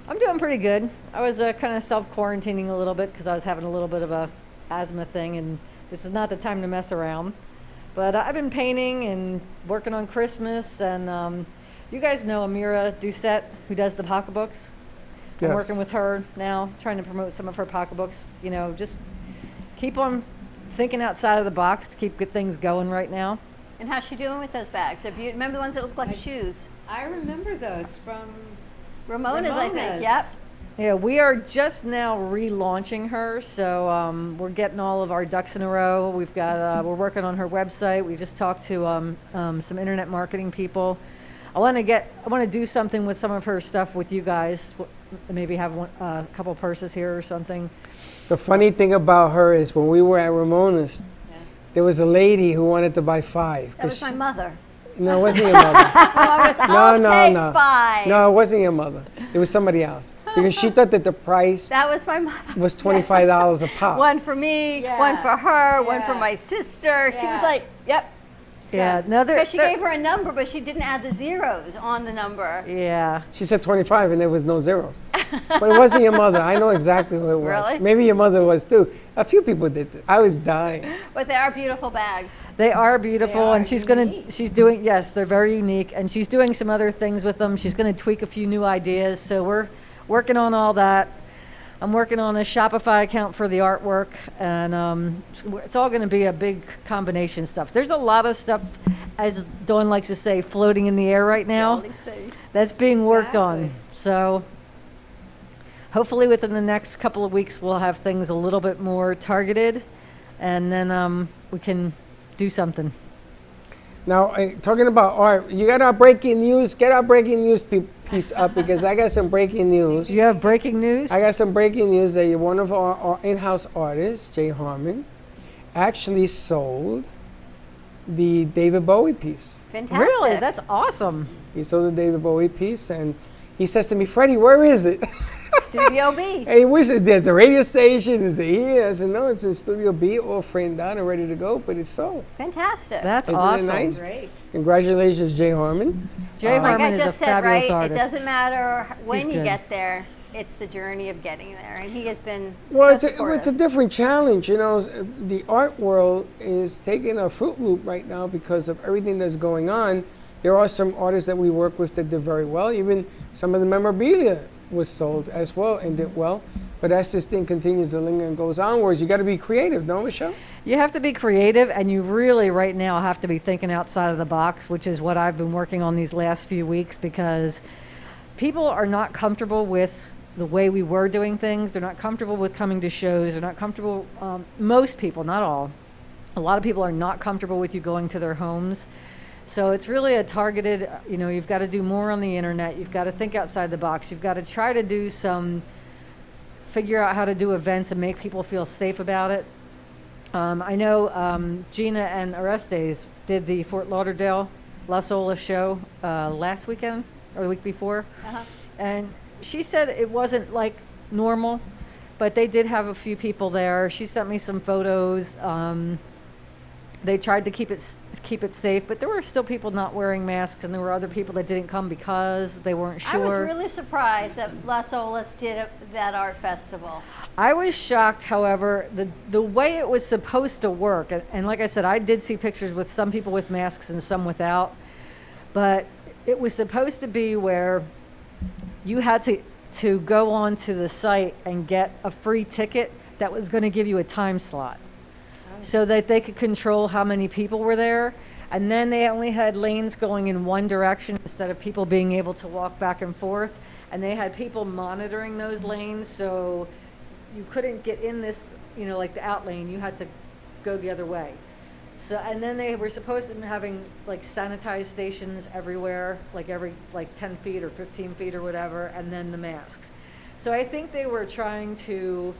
I'm doing pretty good. I was kind of self-quarantining a little bit because I was having a little bit of a asthma thing, and this is not the time to mess around. But I've been painting and working on Christmas, and you guys know Amira Doucette, who does the pocketbooks. I'm Yes. working with her now, trying to promote some of her pocketbooks. You know, just keep on thinking outside of the box to keep good things going right now. And how's she doing with those bags? Remember the ones that look like shoes? I remember those from Ramona's, I think. Ramona's. Yep. Yeah, we are just now relaunching her, so we're getting all of our ducks in a row. We've got we're working on her website. We just talked to some internet marketing people. I want to do something with some of her stuff with you guys. Maybe have a couple purses here or something. The funny thing about her is when we were at Ramona's, there was a lady who wanted to buy 5. That was my mother. No, it wasn't your mother. I'll take 5. No, it wasn't your mother. It was somebody else. Because she thought that the price That was my mother. was $25 a pop. One for me, one for her, one for my sister. She was like, yep. Yeah, no, Because she gave her a number, but she didn't add the zeros on the number. Yeah. She said 25 and there was no zeros. But it wasn't your mother. I know exactly who it was. Really? Maybe your mother was too. A few people did this. I was dying. But they are beautiful bags. They are beautiful, and she's doing, yes, they're very unique, and she's doing some other things with them. She's going to tweak a few new ideas, so we're working on all that. I'm working on a Shopify account for the artwork, and it's all going to be a big combination stuff. There's a lot of stuff, as Dawn likes to say, floating in the air right now. All these things. That's being worked on. So hopefully within the next couple of weeks, we'll have things a little bit more targeted, and then we can do something. Now, talking about art, you got our breaking news. Get our breaking news piece up because I got some breaking news. You have breaking news? I got some breaking news that one of our in-house artists, Jay Harmon, actually sold the David Bowie piece. Fantastic. Really? That's awesome. He sold the David Bowie piece, and he says to me, Freddie, where is it? Studio B. Hey, where's it? There's a radio station. Is it here? I said, no, it's in Studio B, all framed out and ready to go, but it's sold. Fantastic. That's Isn't awesome. it nice? Great. Congratulations, Jay Harmon. Jay Harmon Like I is a just said, fabulous right? artist. It doesn't matter when He's you good. get there. It's the journey of getting there, and he has been Well, so it's a different challenge. You know, the art world is taking a Fruit Loop right now because of everything that's going on. There are some artists that we work with that did very well. Even some of the memorabilia was sold as well and did well. But as this thing continues to linger and goes onwards, you got to be creative, no, Michelle? You have to be creative, and you really right now have to be thinking outside of the box, which is what I've been working on these last few weeks, because people are not comfortable with the way we were doing things. They're not comfortable with coming to shows. They're not comfortable, most people, not all. A lot of people are not comfortable with you going to their homes. So it's really a targeted, you've got to do more on the internet. You've got to think outside the box. You've got to try to figure out how to do events and make people feel safe about it. I know Gina and Orestes did the Fort Lauderdale La Sola show last weekend or the week before. Uh-huh. And she said it wasn't like normal, but they did have a few people there. She sent me some photos. They tried to keep it safe, but there were still people not wearing masks, and there were other people that didn't come because they weren't sure. I was really surprised that Las Olas did that art festival. I was shocked, however, the way it was supposed to work, and like I said, I did see pictures with some people with masks and some without, but it was supposed to be where you had to to go onto the site and get a free ticket that was going to give you a time slot so that they could control how many people were there. And then they only had lanes going in one direction instead of people being able to walk back and forth. And they had people monitoring those lanes, so you couldn't get in this, like the out lane, you had to go the other way. So, and then they were supposed to be having like sanitized stations everywhere, like every 10 feet or 15 feet or whatever, and then the masks. So I think they were trying to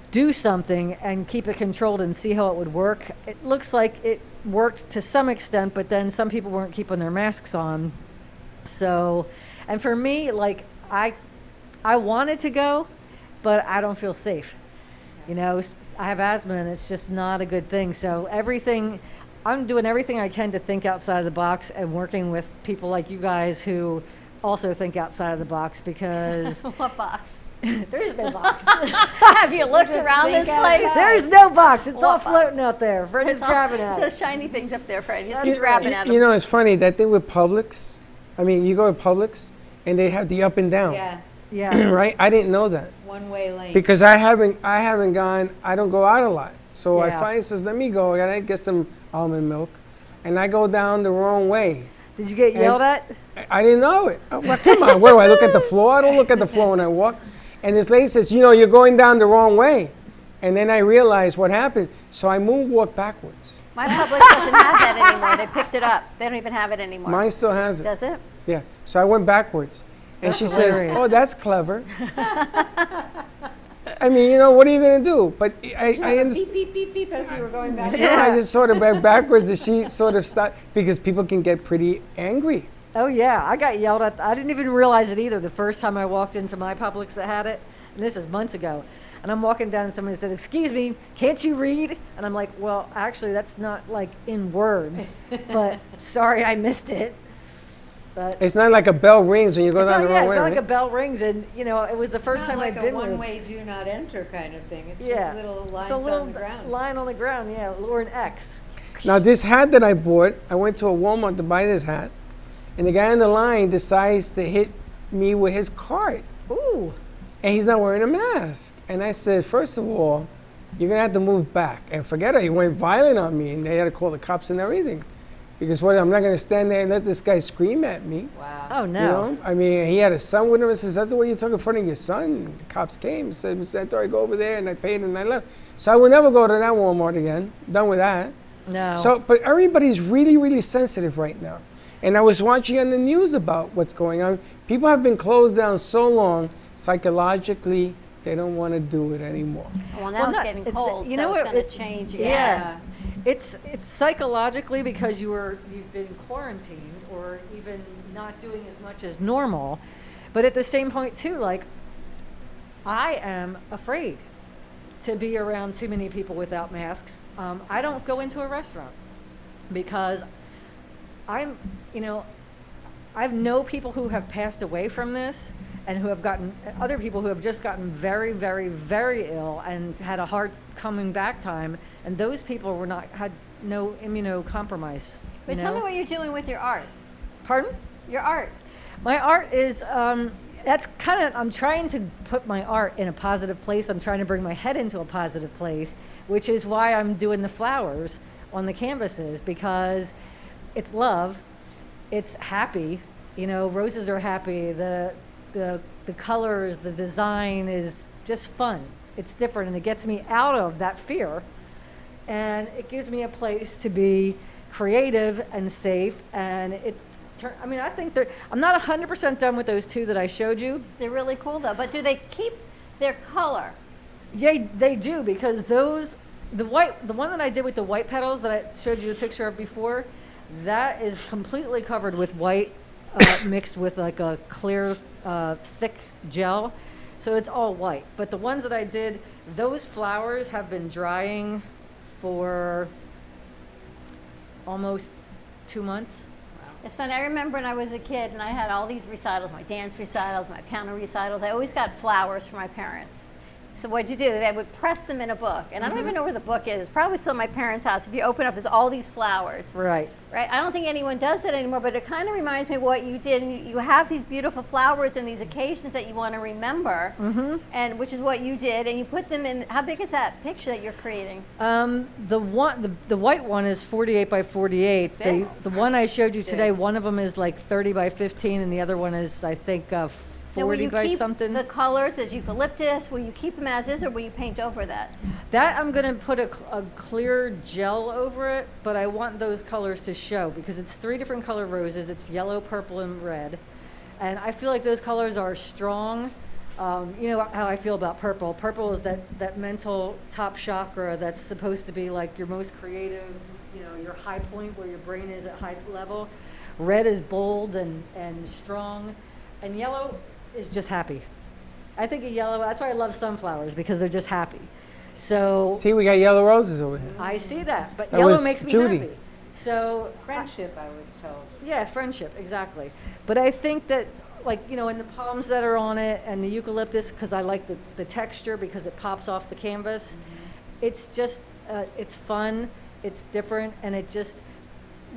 do something and keep it controlled and see how it would work. It looks like it worked to some extent, but then some people weren't keeping their masks on. So, and for me, like I wanted to go, but I don't feel safe. I have asthma and it's just not a good thing. So I'm doing everything I can to think outside of the box and working with people like you guys who also think outside of the box because What box? there's no box. Have you looked around this place? There's no box. It's What all box? floating out there. Freddie's grabbing at Those it. shiny things up there, Freddie. That's He's right. grabbing at them. It's funny, that thing with Publix, you go to Publix and they have the up and down. Yeah. Right? I didn't know that. One-way lane. Because I haven't gone, I don't go out a lot. So I Yeah. finally says, let me go. I gotta get some almond milk. And I go down the wrong way. Did you get yelled at? I didn't know it. Well, come on, what do I look at the floor? I don't look at the floor when I walk. And this lady says, you're going down the wrong way. And then I realized what happened. So I moonwalk backwards. My Publix doesn't have that anymore. They picked it up. They don't even have it anymore. Mine still has it. Does it? Yeah. So I went backwards. And That's she hilarious. says, oh, that's clever. What are you going to do? But I understand. Beep, beep, beep, beep as you were going back. I just sort of went backwards and she sort of stopped because people can get pretty angry. Oh yeah, I got yelled at. I didn't even realize it either the first time I walked into my Publix that had it. And this is months ago. And I'm walking down and somebody said, excuse me, can't you read? And I'm like, well, actually, that's not like in words, but sorry, I missed it. But It's not like a bell rings when you go down the wrong it's way, not right? like a bell rings, and it was the first It's time not I'd like been a with. one-way do not enter kind of thing. It's Yeah, just little it's lines a little on the ground. line on the ground, yeah, or an X. Now, this hat that I bought, I went to a Walmart to buy this hat, and the guy on the line decides to hit me with his cart. Ooh. And he's not wearing a mask. And I said, first of all, you're going to have to move back. And forget it, he went violent on me, and they had to call the cops and everything. Because I'm not going to stand there and let this guy scream at me. Wow. Oh, no. He had a son with him. And says, that's the way you talk in front of your son. And the cops came and said, Mr. Ettore, go over there. And I paid and I left. So I will never go to that Walmart again. Done with that. No. So, but everybody's really, really sensitive right now. And I was watching on the news about what's going on. People have been closed down so long, psychologically, they don't want to do it anymore. Well, now it's getting cold, so it's going to change again. Yeah. It's psychologically because you've been quarantined or even not doing as much as normal. But at the same point too, like I am afraid to be around too many people without masks. I don't go into a restaurant because I know people who have passed away from this and who have gotten other people who have just gotten very, very, very ill and had a hard coming back time. And those people had no immunocompromise. But tell me what you're doing with your art. Pardon? Your art. My art is, I'm trying to put my art in a positive place. I'm trying to bring my head into a positive place, which is why I'm doing the flowers on the canvases, because it's love, it's happy, roses are happy, the colors, the design is just fun. It's different and it gets me out of that fear and it gives me a place to be creative and safe. And I think I'm not 100% done with those two that I showed you. They're really cool though, but do they keep their color? Yeah, they do, because the one that I did with the white petals that I showed you the picture of before, that is completely covered with white mixed with like a clear thick gel, so it's all white. But the ones that I did, those flowers have been drying for almost 2 months. It's funny, I remember when I was a kid and I had all these recitals, my dance recitals, my piano recitals, I always got flowers for my parents So what'd you do? They would press them in a book. And I don't even know where the book is. It's probably still in my parents' house. If you open up, there's all these flowers. Right. Right? I don't think anyone does that anymore, but it kind of reminds me of what you did. And you have these beautiful flowers and these occasions that you want to remember, and which is what you did. And you put them in, how big is that picture that you're creating? The white one is 48 by 48. The one I showed you today, one of them is like 30 by 15, and the other one is, I think, 40 by something. The colors as eucalyptus, will you keep them as is, or will you paint over that? That I'm going to put a clear gel over it, but I want those colors to show because it's 3 different color roses. It's yellow, purple, and red. And I feel like those colors are strong. You know how I feel about purple. Purple is that mental top chakra that's supposed to be like your most creative, you know, your high point where your brain is at high level. Red is bold and strong. And yellow is just happy. I think of yellow, that's why I love sunflowers, because they're just happy. So See, we got yellow roses over here. I see that, but That yellow was makes me Judy. happy. So Friendship, I was told. yeah, friendship, exactly. But I think that, like, you know, in the palms that are on it and the eucalyptus, because I like the texture because it pops off the canvas, it's just, it's fun, it's different, and it just,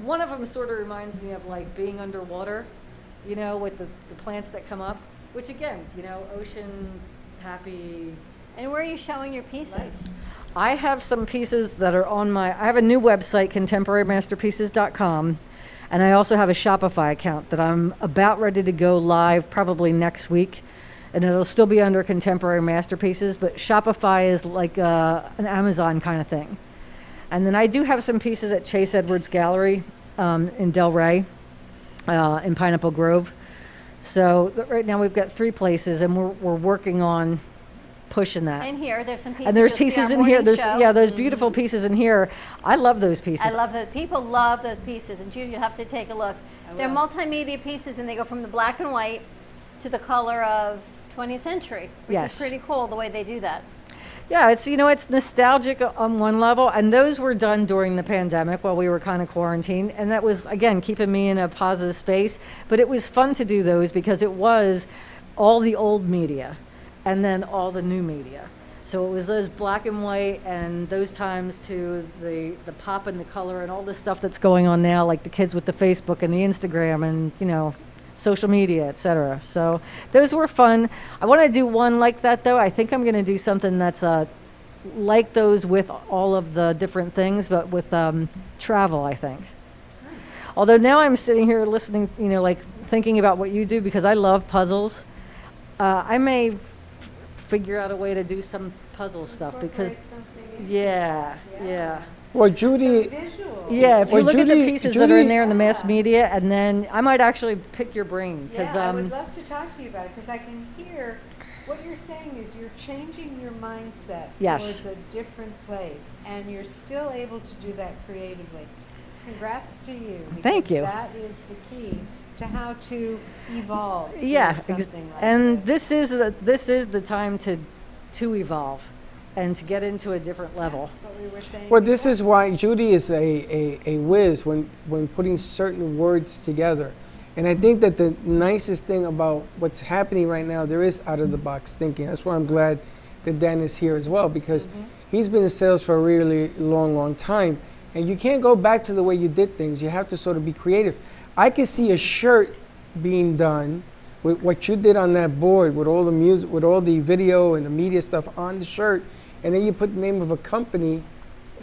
one of them sort of reminds me of like being underwater, you know, with the plants that come up, which again, you know, ocean, happy. And where are you showing your pieces? I have some pieces that are on I have a new website, contemporarymasterpieces.com, and I also have a Shopify account that I'm about ready to go live probably next week, and it'll still be under Contemporary Masterpieces, but Shopify is like an Amazon kind of thing. And then I do have some pieces at Chase Edwards Gallery in Del Rey, in Pineapple Grove. So right now we've got 3 places, and we're working on pushing that. In here, there's some pieces. And there's you'll see pieces our in here. morning There's show. those beautiful pieces in here. I love those pieces. I love those. People love those pieces, and Judy, you'll have to take a look. They're multimedia pieces, and they go from the black and white to the color of 20th century, which Yes. is pretty cool the way they do that. Yeah, it's, you know, it's nostalgic on one level, and those were done during the pandemic while we were kind of quarantined, and that was, again, keeping me in a positive space. But it was fun to do those because it was all the old media and then all the new media. So it was those black and white and those times to the pop and the color and all this stuff that's going on now, like the kids with the Facebook and the Instagram and, you know, social media, etc. So those were fun. I want to do one like that, though. I think I'm going to do something that's like those with all of the different things, but with travel, I think. Although now I'm sitting here listening, you know, like thinking about what you do because I love puzzles. I may figure out a way to do some puzzle stuff because, yeah. Well, Judy. Yeah, if you well, look at the Judy- pieces that are in Judy- there in the mass media, and then I might actually pick your brain because Yeah, I would love to talk to you about it because I can hear what you're saying is you're changing your mindset Yes. towards a different place, and you're still able to do that creatively. Congrats to you. Thank because you. That is the key to how to evolve. doing yeah, something like and this is the time to evolve and to get into a different level. That's what we were saying. Well, this is why Judy is a whiz when putting certain words together. And I think that the nicest thing about what's happening right now, there is out-of-the-box thinking. That's why I'm glad that Dan is here as well, because he's been in sales for a really long time. And you can't go back to the way you did things. You have to sort of be creative. I can see a shirt being done with what you did on that board, with all the music, with all the video and the media stuff on the shirt. And then you put the name of a company,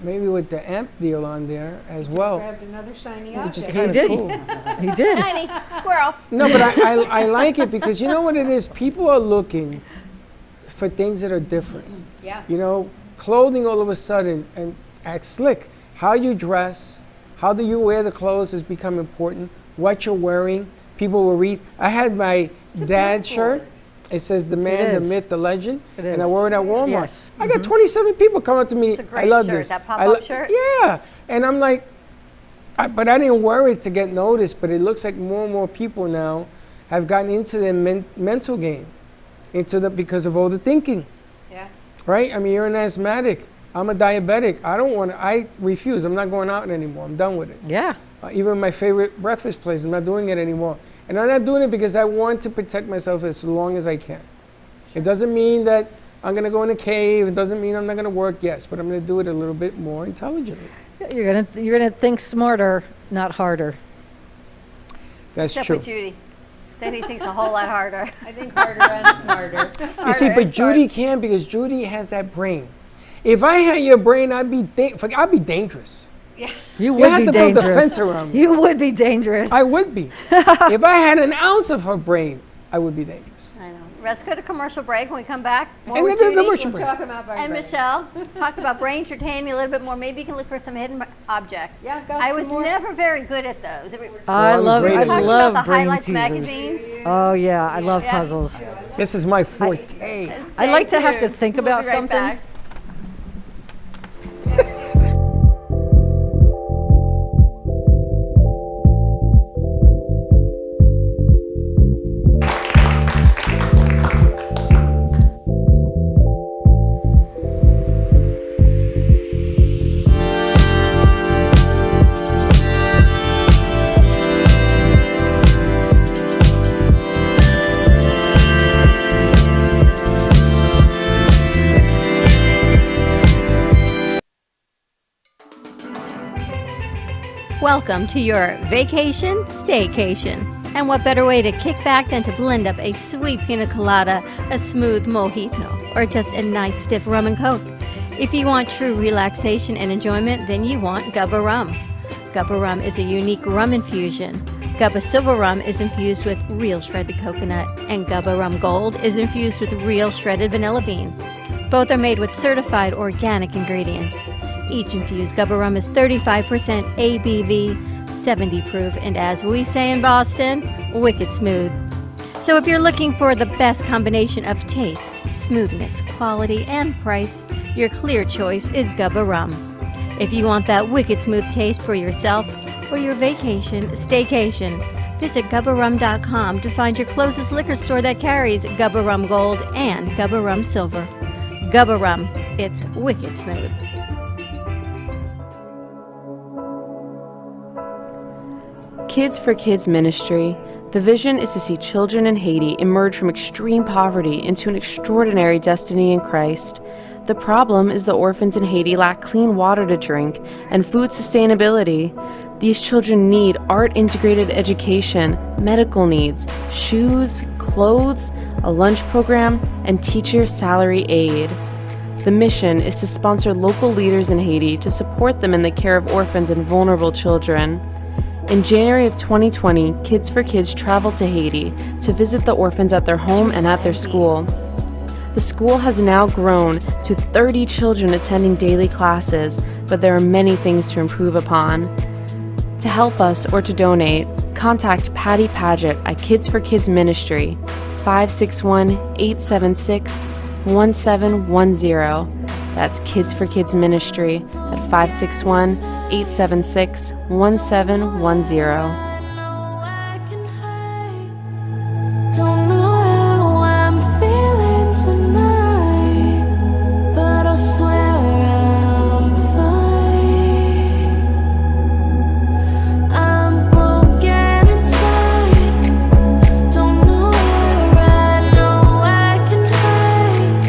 maybe with the amp deal on there as well. Just grabbed another shiny Which is object. kinda cool. He did. Shiny squirrel. No, but I like it because you know what it is? People are looking for things that are different. Yeah. You know, clothing all of a sudden and act slick. How you dress, how do you wear the clothes has become important. What you're wearing, people will read. I had my dad's shirt. It says the man, the is. myth, the legend. It And I is. wore it at Walmart. Yes. I got 27 people come up to me. It's a great I love shirt, this. that I pop-up shirt? Yeah. And I'm like, but I didn't wear it to get noticed, but it looks like more and more people now have gotten into their mental game, because of all the thinking. Yeah. Right? I mean, you're an asthmatic. I'm a diabetic. I refuse. I'm not going out anymore. I'm done with it. Yeah. Even my favorite breakfast place, I'm not doing it anymore. And I'm not doing it because I want to protect myself as long as I can. It doesn't mean that I'm going to go in a cave. It doesn't mean I'm not going to work, yes, but I'm going to do it a little bit more intelligently. You're gonna think smarter, not harder. That's Except true. with Judy. Then he thinks a whole lot harder. I think harder and smarter. You see, but Judy can't because Judy has that brain. If I had your brain, I'd be dangerous. Yeah. You would have be to dangerous. build a fence around me. You would be dangerous. I would be. If I had an ounce of her brain, I would be dangerous. I know. Let's go to commercial break. When we come back, more And with then the Judy. commercial break. Talk about And Michelle, talk about brain entertaining a little bit more. Maybe you can look for some hidden objects. Yeah, I've got I some was more. never very good at those. I love Talking about the brain highlights teasers. magazines. Oh yeah, I love Yeah. puzzles. This is my forte. I like to have to think We'll about be right something. back. Welcome to your vacation staycation. And what better way to kick back than to blend up a sweet pina colada, a smooth mojito, or just a nice stiff rum and coke. If you want true relaxation and enjoyment, then you want Gubba Rum. Gubba Rum is a unique rum infusion. Gubba Silver Rum is infused with real shredded coconut, and Gubba Rum Gold is infused with real shredded vanilla bean. Both are made with certified organic ingredients. Each infused Gubba Rum is 35% ABV, 70 proof, and as we say in Boston, wicked smooth. So if you're looking for the best combination of taste, smoothness, quality, and price, your clear choice is Gubba Rum. If you want that wicked smooth taste for yourself or your vacation staycation, visit GubbaRum.com to find your closest liquor store that carries Gubba Rum Gold and Gubba Rum Silver. Gubba Rum, it's wicked smooth. Kids for Kids Ministry. The vision is to see children in Haiti emerge from extreme poverty into an extraordinary destiny in Christ. The problem is the orphans in Haiti lack clean water to drink and food sustainability. These children need art-integrated education, medical needs, shoes, clothes, a lunch program, and teacher salary aid. The mission is to sponsor local leaders in Haiti to support them in the care of orphans and vulnerable children. In January of 2020, Kids for Kids traveled to Haiti to visit the orphans at their home and at their school. The school has now grown to 30 children attending daily classes, but there are many things to improve upon. To help us or to donate, contact Patty Paget at Kids for Kids Ministry, 561-876-1710. That's Kids for Kids Ministry at 561-876-1710. Don't know how I'm feeling tonight, but I swear I'm fine. I'm broken inside, don't know where I know I can hide.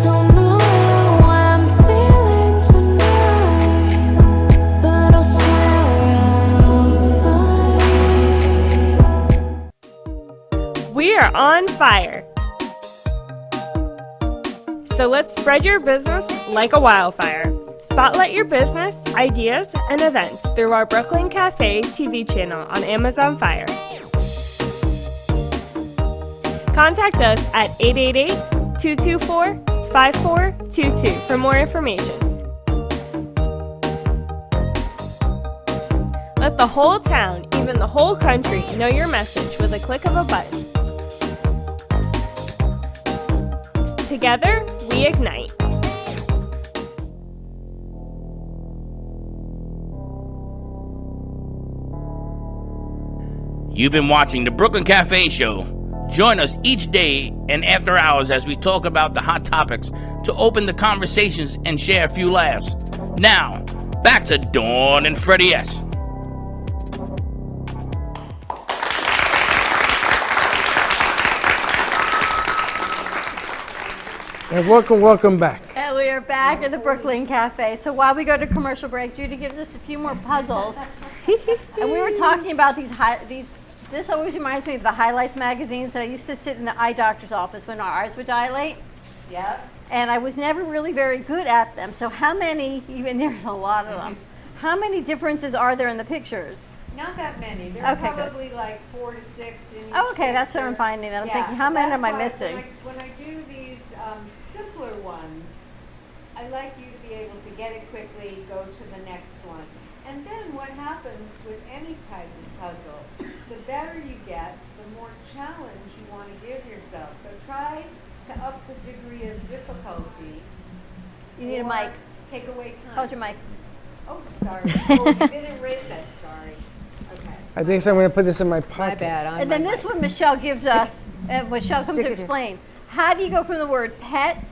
Don't know how I'm feeling tonight, but I swear I'm fine. We are on fire. So let's spread your business like a wildfire. Spotlight your business, ideas, and events through our Brooklyn Café TV channel on Amazon Fire. Contact us at 888-224-5422 for more information. Let the whole town, even the whole country, know your message with a click of a button. Together, we ignite. You've been watching the Brooklyn Café Show. Join us each day and after hours as we talk about the hot topics to open the conversations and share a few laughs. Now, back to Dawn and Freddie S. And welcome back. And we are back at the Brooklyn Cafe. So while we go to commercial break, Judy gives us a few more puzzles. And we were talking about these. This always reminds me of the Highlights magazines that I used to sit in the eye doctor's office when our eyes would dilate. Yep. And I was never really very good at them. So how many, even there's a lot of them, how many differences are there in the pictures? Not that many. There are Okay, good. probably like 4 to 6 in each Oh, okay, that's what picture. I'm finding. Then I'm Yeah, thinking, how many that's am I why missing? When I do these simpler ones, I like you to be able to get it quickly, go to the next one. And then what happens with any type of puzzle, the better you get, the more challenge you want to give yourself. So try to up the degree of difficulty. You need a or mic. Take away time. Hold your mic. Oh, sorry. Oh, you didn't raise that. Sorry. Okay. I think so. I'm going to put this in my pocket. My bad. And then this one Michelle gives us, and Michelle comes Stick to it in. explain. How do you go from the word pet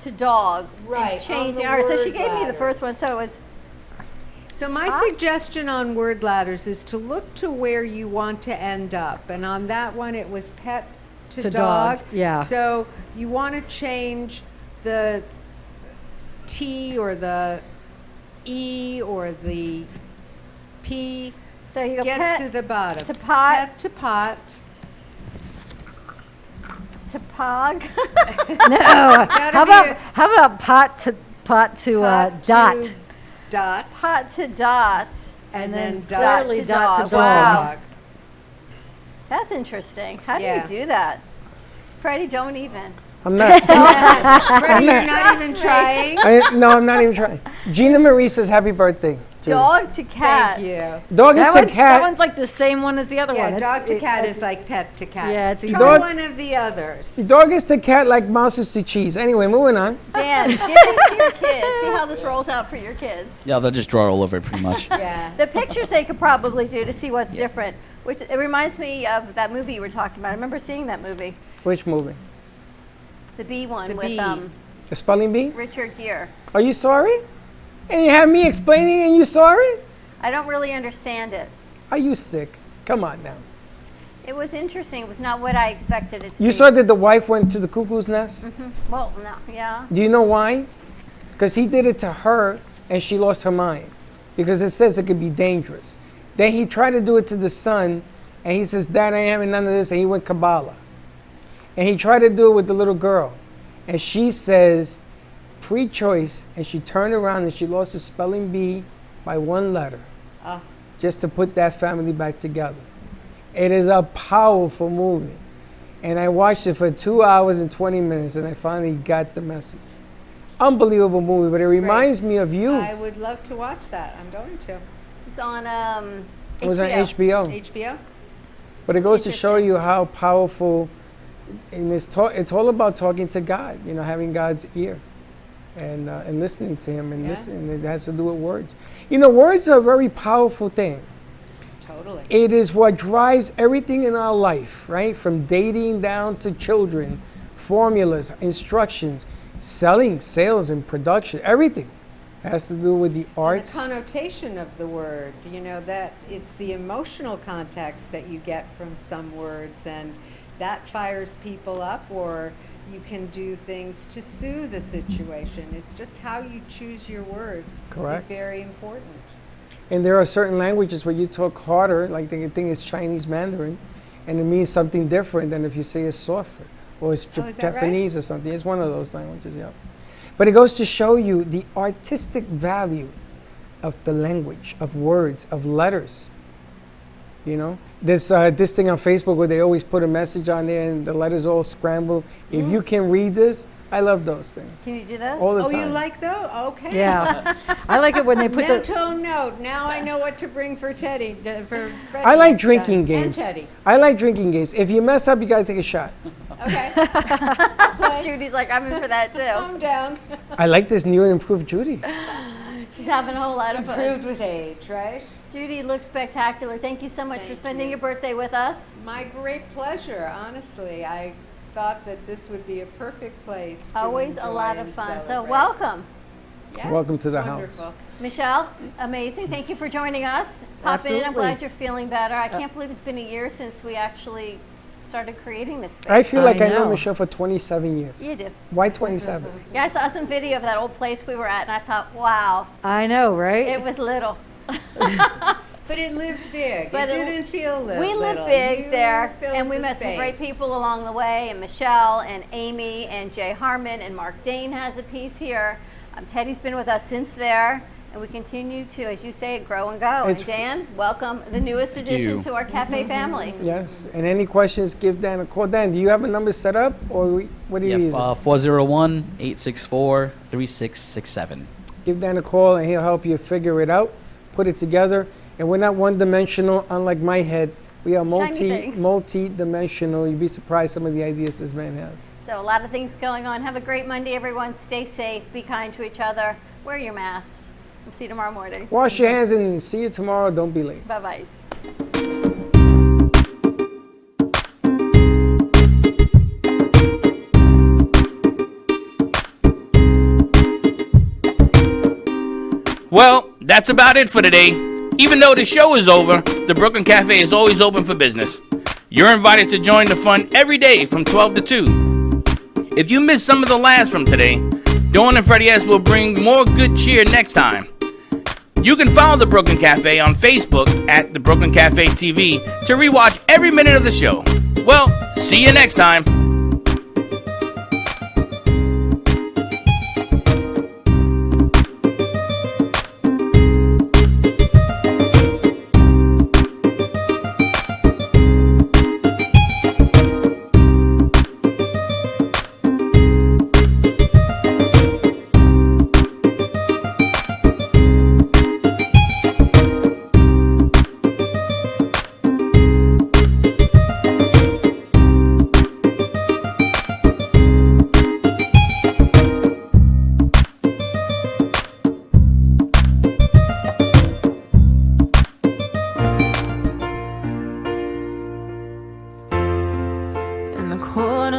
to dog? Right, And changing. on the All right, so she word gave me the first one. ladders. So it's So my suggestion on word ladders is to look to where you want to end up. And on that one, it was pet to dog. yeah. So you want to change the T or the E or the P. So you go Get pet to the bottom. to pot. Pet to pot. to pog. No. How about pot to Pot dot? to dot. Pot to dot. And then dot clearly to dot dog. to Wow. dog. That's interesting. How do Yeah. you do that? Freddie, don't even. I'm not. Freddie, you're not even trying. No, I'm not even trying. Gina Marie says happy birthday. Judy. Dog to cat. Thank you. Dog is to That cat. one's like the same one as the other Yeah, one. dog to cat is like pet to cat. Yeah, it's Try Dog- one of the others. Dog is to cat like mouse is to cheese. Anyway, moving on. Dan, give this to your kids. See how this rolls out for your kids. Yeah, they'll just draw all over it pretty much. Yeah. The pictures they could probably do to see what's different. Which it reminds me of that movie you were talking about. I remember seeing that movie, Which movie? the bee one The with Bee. The spelling bee? Richard Gere. Are you sorry? And you have me explaining and you sorry? I don't really understand it. Are you sick? Come on now. It was interesting. It was not what I expected it to You be. saw that the wife went to the cuckoo's nest? Well, no, yeah. Do you know why? Because he did it to her and she lost her mind. Because it says it could be dangerous. Then he tried to do it to the son and he says, Dad, I ain't having none of this. And he went Kabbalah. And he tried to do it with the little girl. And she says, pre-choice. And she turned around and she lost the spelling bee by one letter. Ah. Just to put that family back together. It is a powerful movie. And I watched it for 2 hours and 20 minutes and I finally got the message. Unbelievable movie, but it reminds me of you. I would love to watch that. I'm going to. It's on It was on HBO. HBO? But it goes to show you how powerful, and it's all about talking to God, you know, having God's ear and listening to Him and listening. It has to do with words. You know, words are a very powerful thing. Totally. It is what drives everything in our life, right? From dating down to children, formulas, instructions, selling, sales, and production, everything has to do with the And arts. the connotation of the word, you know, that it's the emotional context that you get from some words, and that fires people up, or you can do things to soothe the situation. It's just how you choose your words is Correct. very important. And there are certain languages where you talk harder, like the thing is Chinese Mandarin, and it means something different than if you say it's softer, or it's Oh, is that right? Japanese or something. It's one of those languages, yeah. But it goes to show you the artistic value of the language, of words, of letters. You know, this thing on Facebook where they always put a message on there and the letters all scrambled. If you can read this, I love those things. Can you do this? All the Oh, you time. like those? Okay. Yeah. I like it when they put the. Mental note. Now I know what to bring for Teddy. For Freddie I like next drinking time. games. And Teddy. I like drinking games. If you mess up, you gotta take a shot. Okay. I'll play. Judy's like, I'm in for that too. I'm down. I like this new and improved Judy. She's having a whole lot of fun. Improved with age, right? Judy looks spectacular. Thank you so much for spending your birthday with us. My great pleasure, honestly. I thought that this would be a perfect place to Always a enjoy lot of and fun. So celebrate. welcome. Yeah, Welcome to it's the house. wonderful. Michelle, amazing. Thank you for joining us. Pop in. I'm Absolutely. glad you're feeling better. I can't believe it's been a year since we actually started creating this space. I feel like I know Michelle for 27 years. You do. Why 27? Yeah, I saw some video of that old place we were at, and I thought, wow. I know, right? It was little. But it lived big. But it didn't feel little. We lived big You there, filled and we the met some great space. people along the way, and Michelle and Amy and Jay Harmon and Mark Dane has a piece here. Teddy's been with us since there, and we continue to, as you say, grow and go. It's And Dan, welcome, the newest addition to our cafe family. Yes. And any questions, give Dan a call. Dan, do you have a number set up, or what do you use? 401-864-3667. Give Dan a call, and he'll help you figure it out, put it together. And we're not one-dimensional, unlike my head. We are multi-dimensional. You'd be surprised some of the ideas this man has. So a lot of things going on. Have a great Monday, everyone. Stay safe. Be kind to each other. Wear your masks. We'll see you tomorrow morning. Wash your hands and see you tomorrow. Don't be late. Bye-bye. Well, that's about it for today. Even though the show is over, the Brooklyn Cafe is always open for business. You're invited to join the fun every day from 12 to 2. If you missed some of the laughs from today, Dawn and Freddie S. will bring more good cheer next time. You can follow the Brooklyn Cafe on Facebook at the Brooklyn Cafe TV to rewatch every minute of the show. Well, see you next time.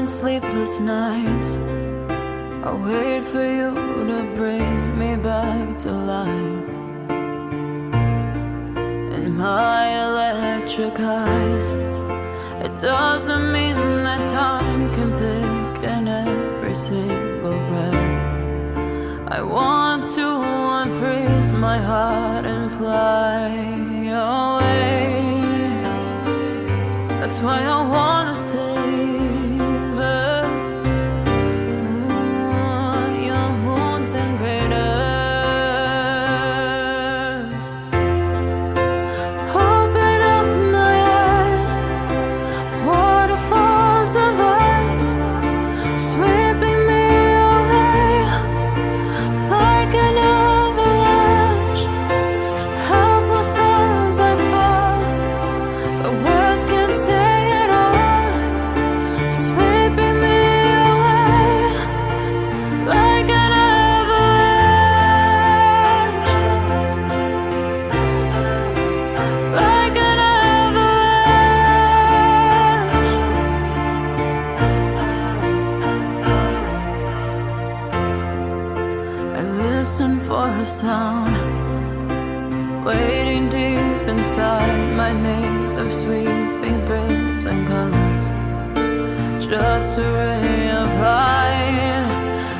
Sleepless nights, I wait for you to bring me back to life. In my electric eyes, it doesn't mean that time can thicken every single breath. I want to unfreeze my heart and fly away. That's why I wanna say and craters. Open up my eyes, waterfalls of ice, sweeping me away like an avalanche. Helpless as I fall, the words can't say it all. Sweeping me away like an for a sound, waiting deep inside my maze of sweeping thrills and colors, just a ray of light.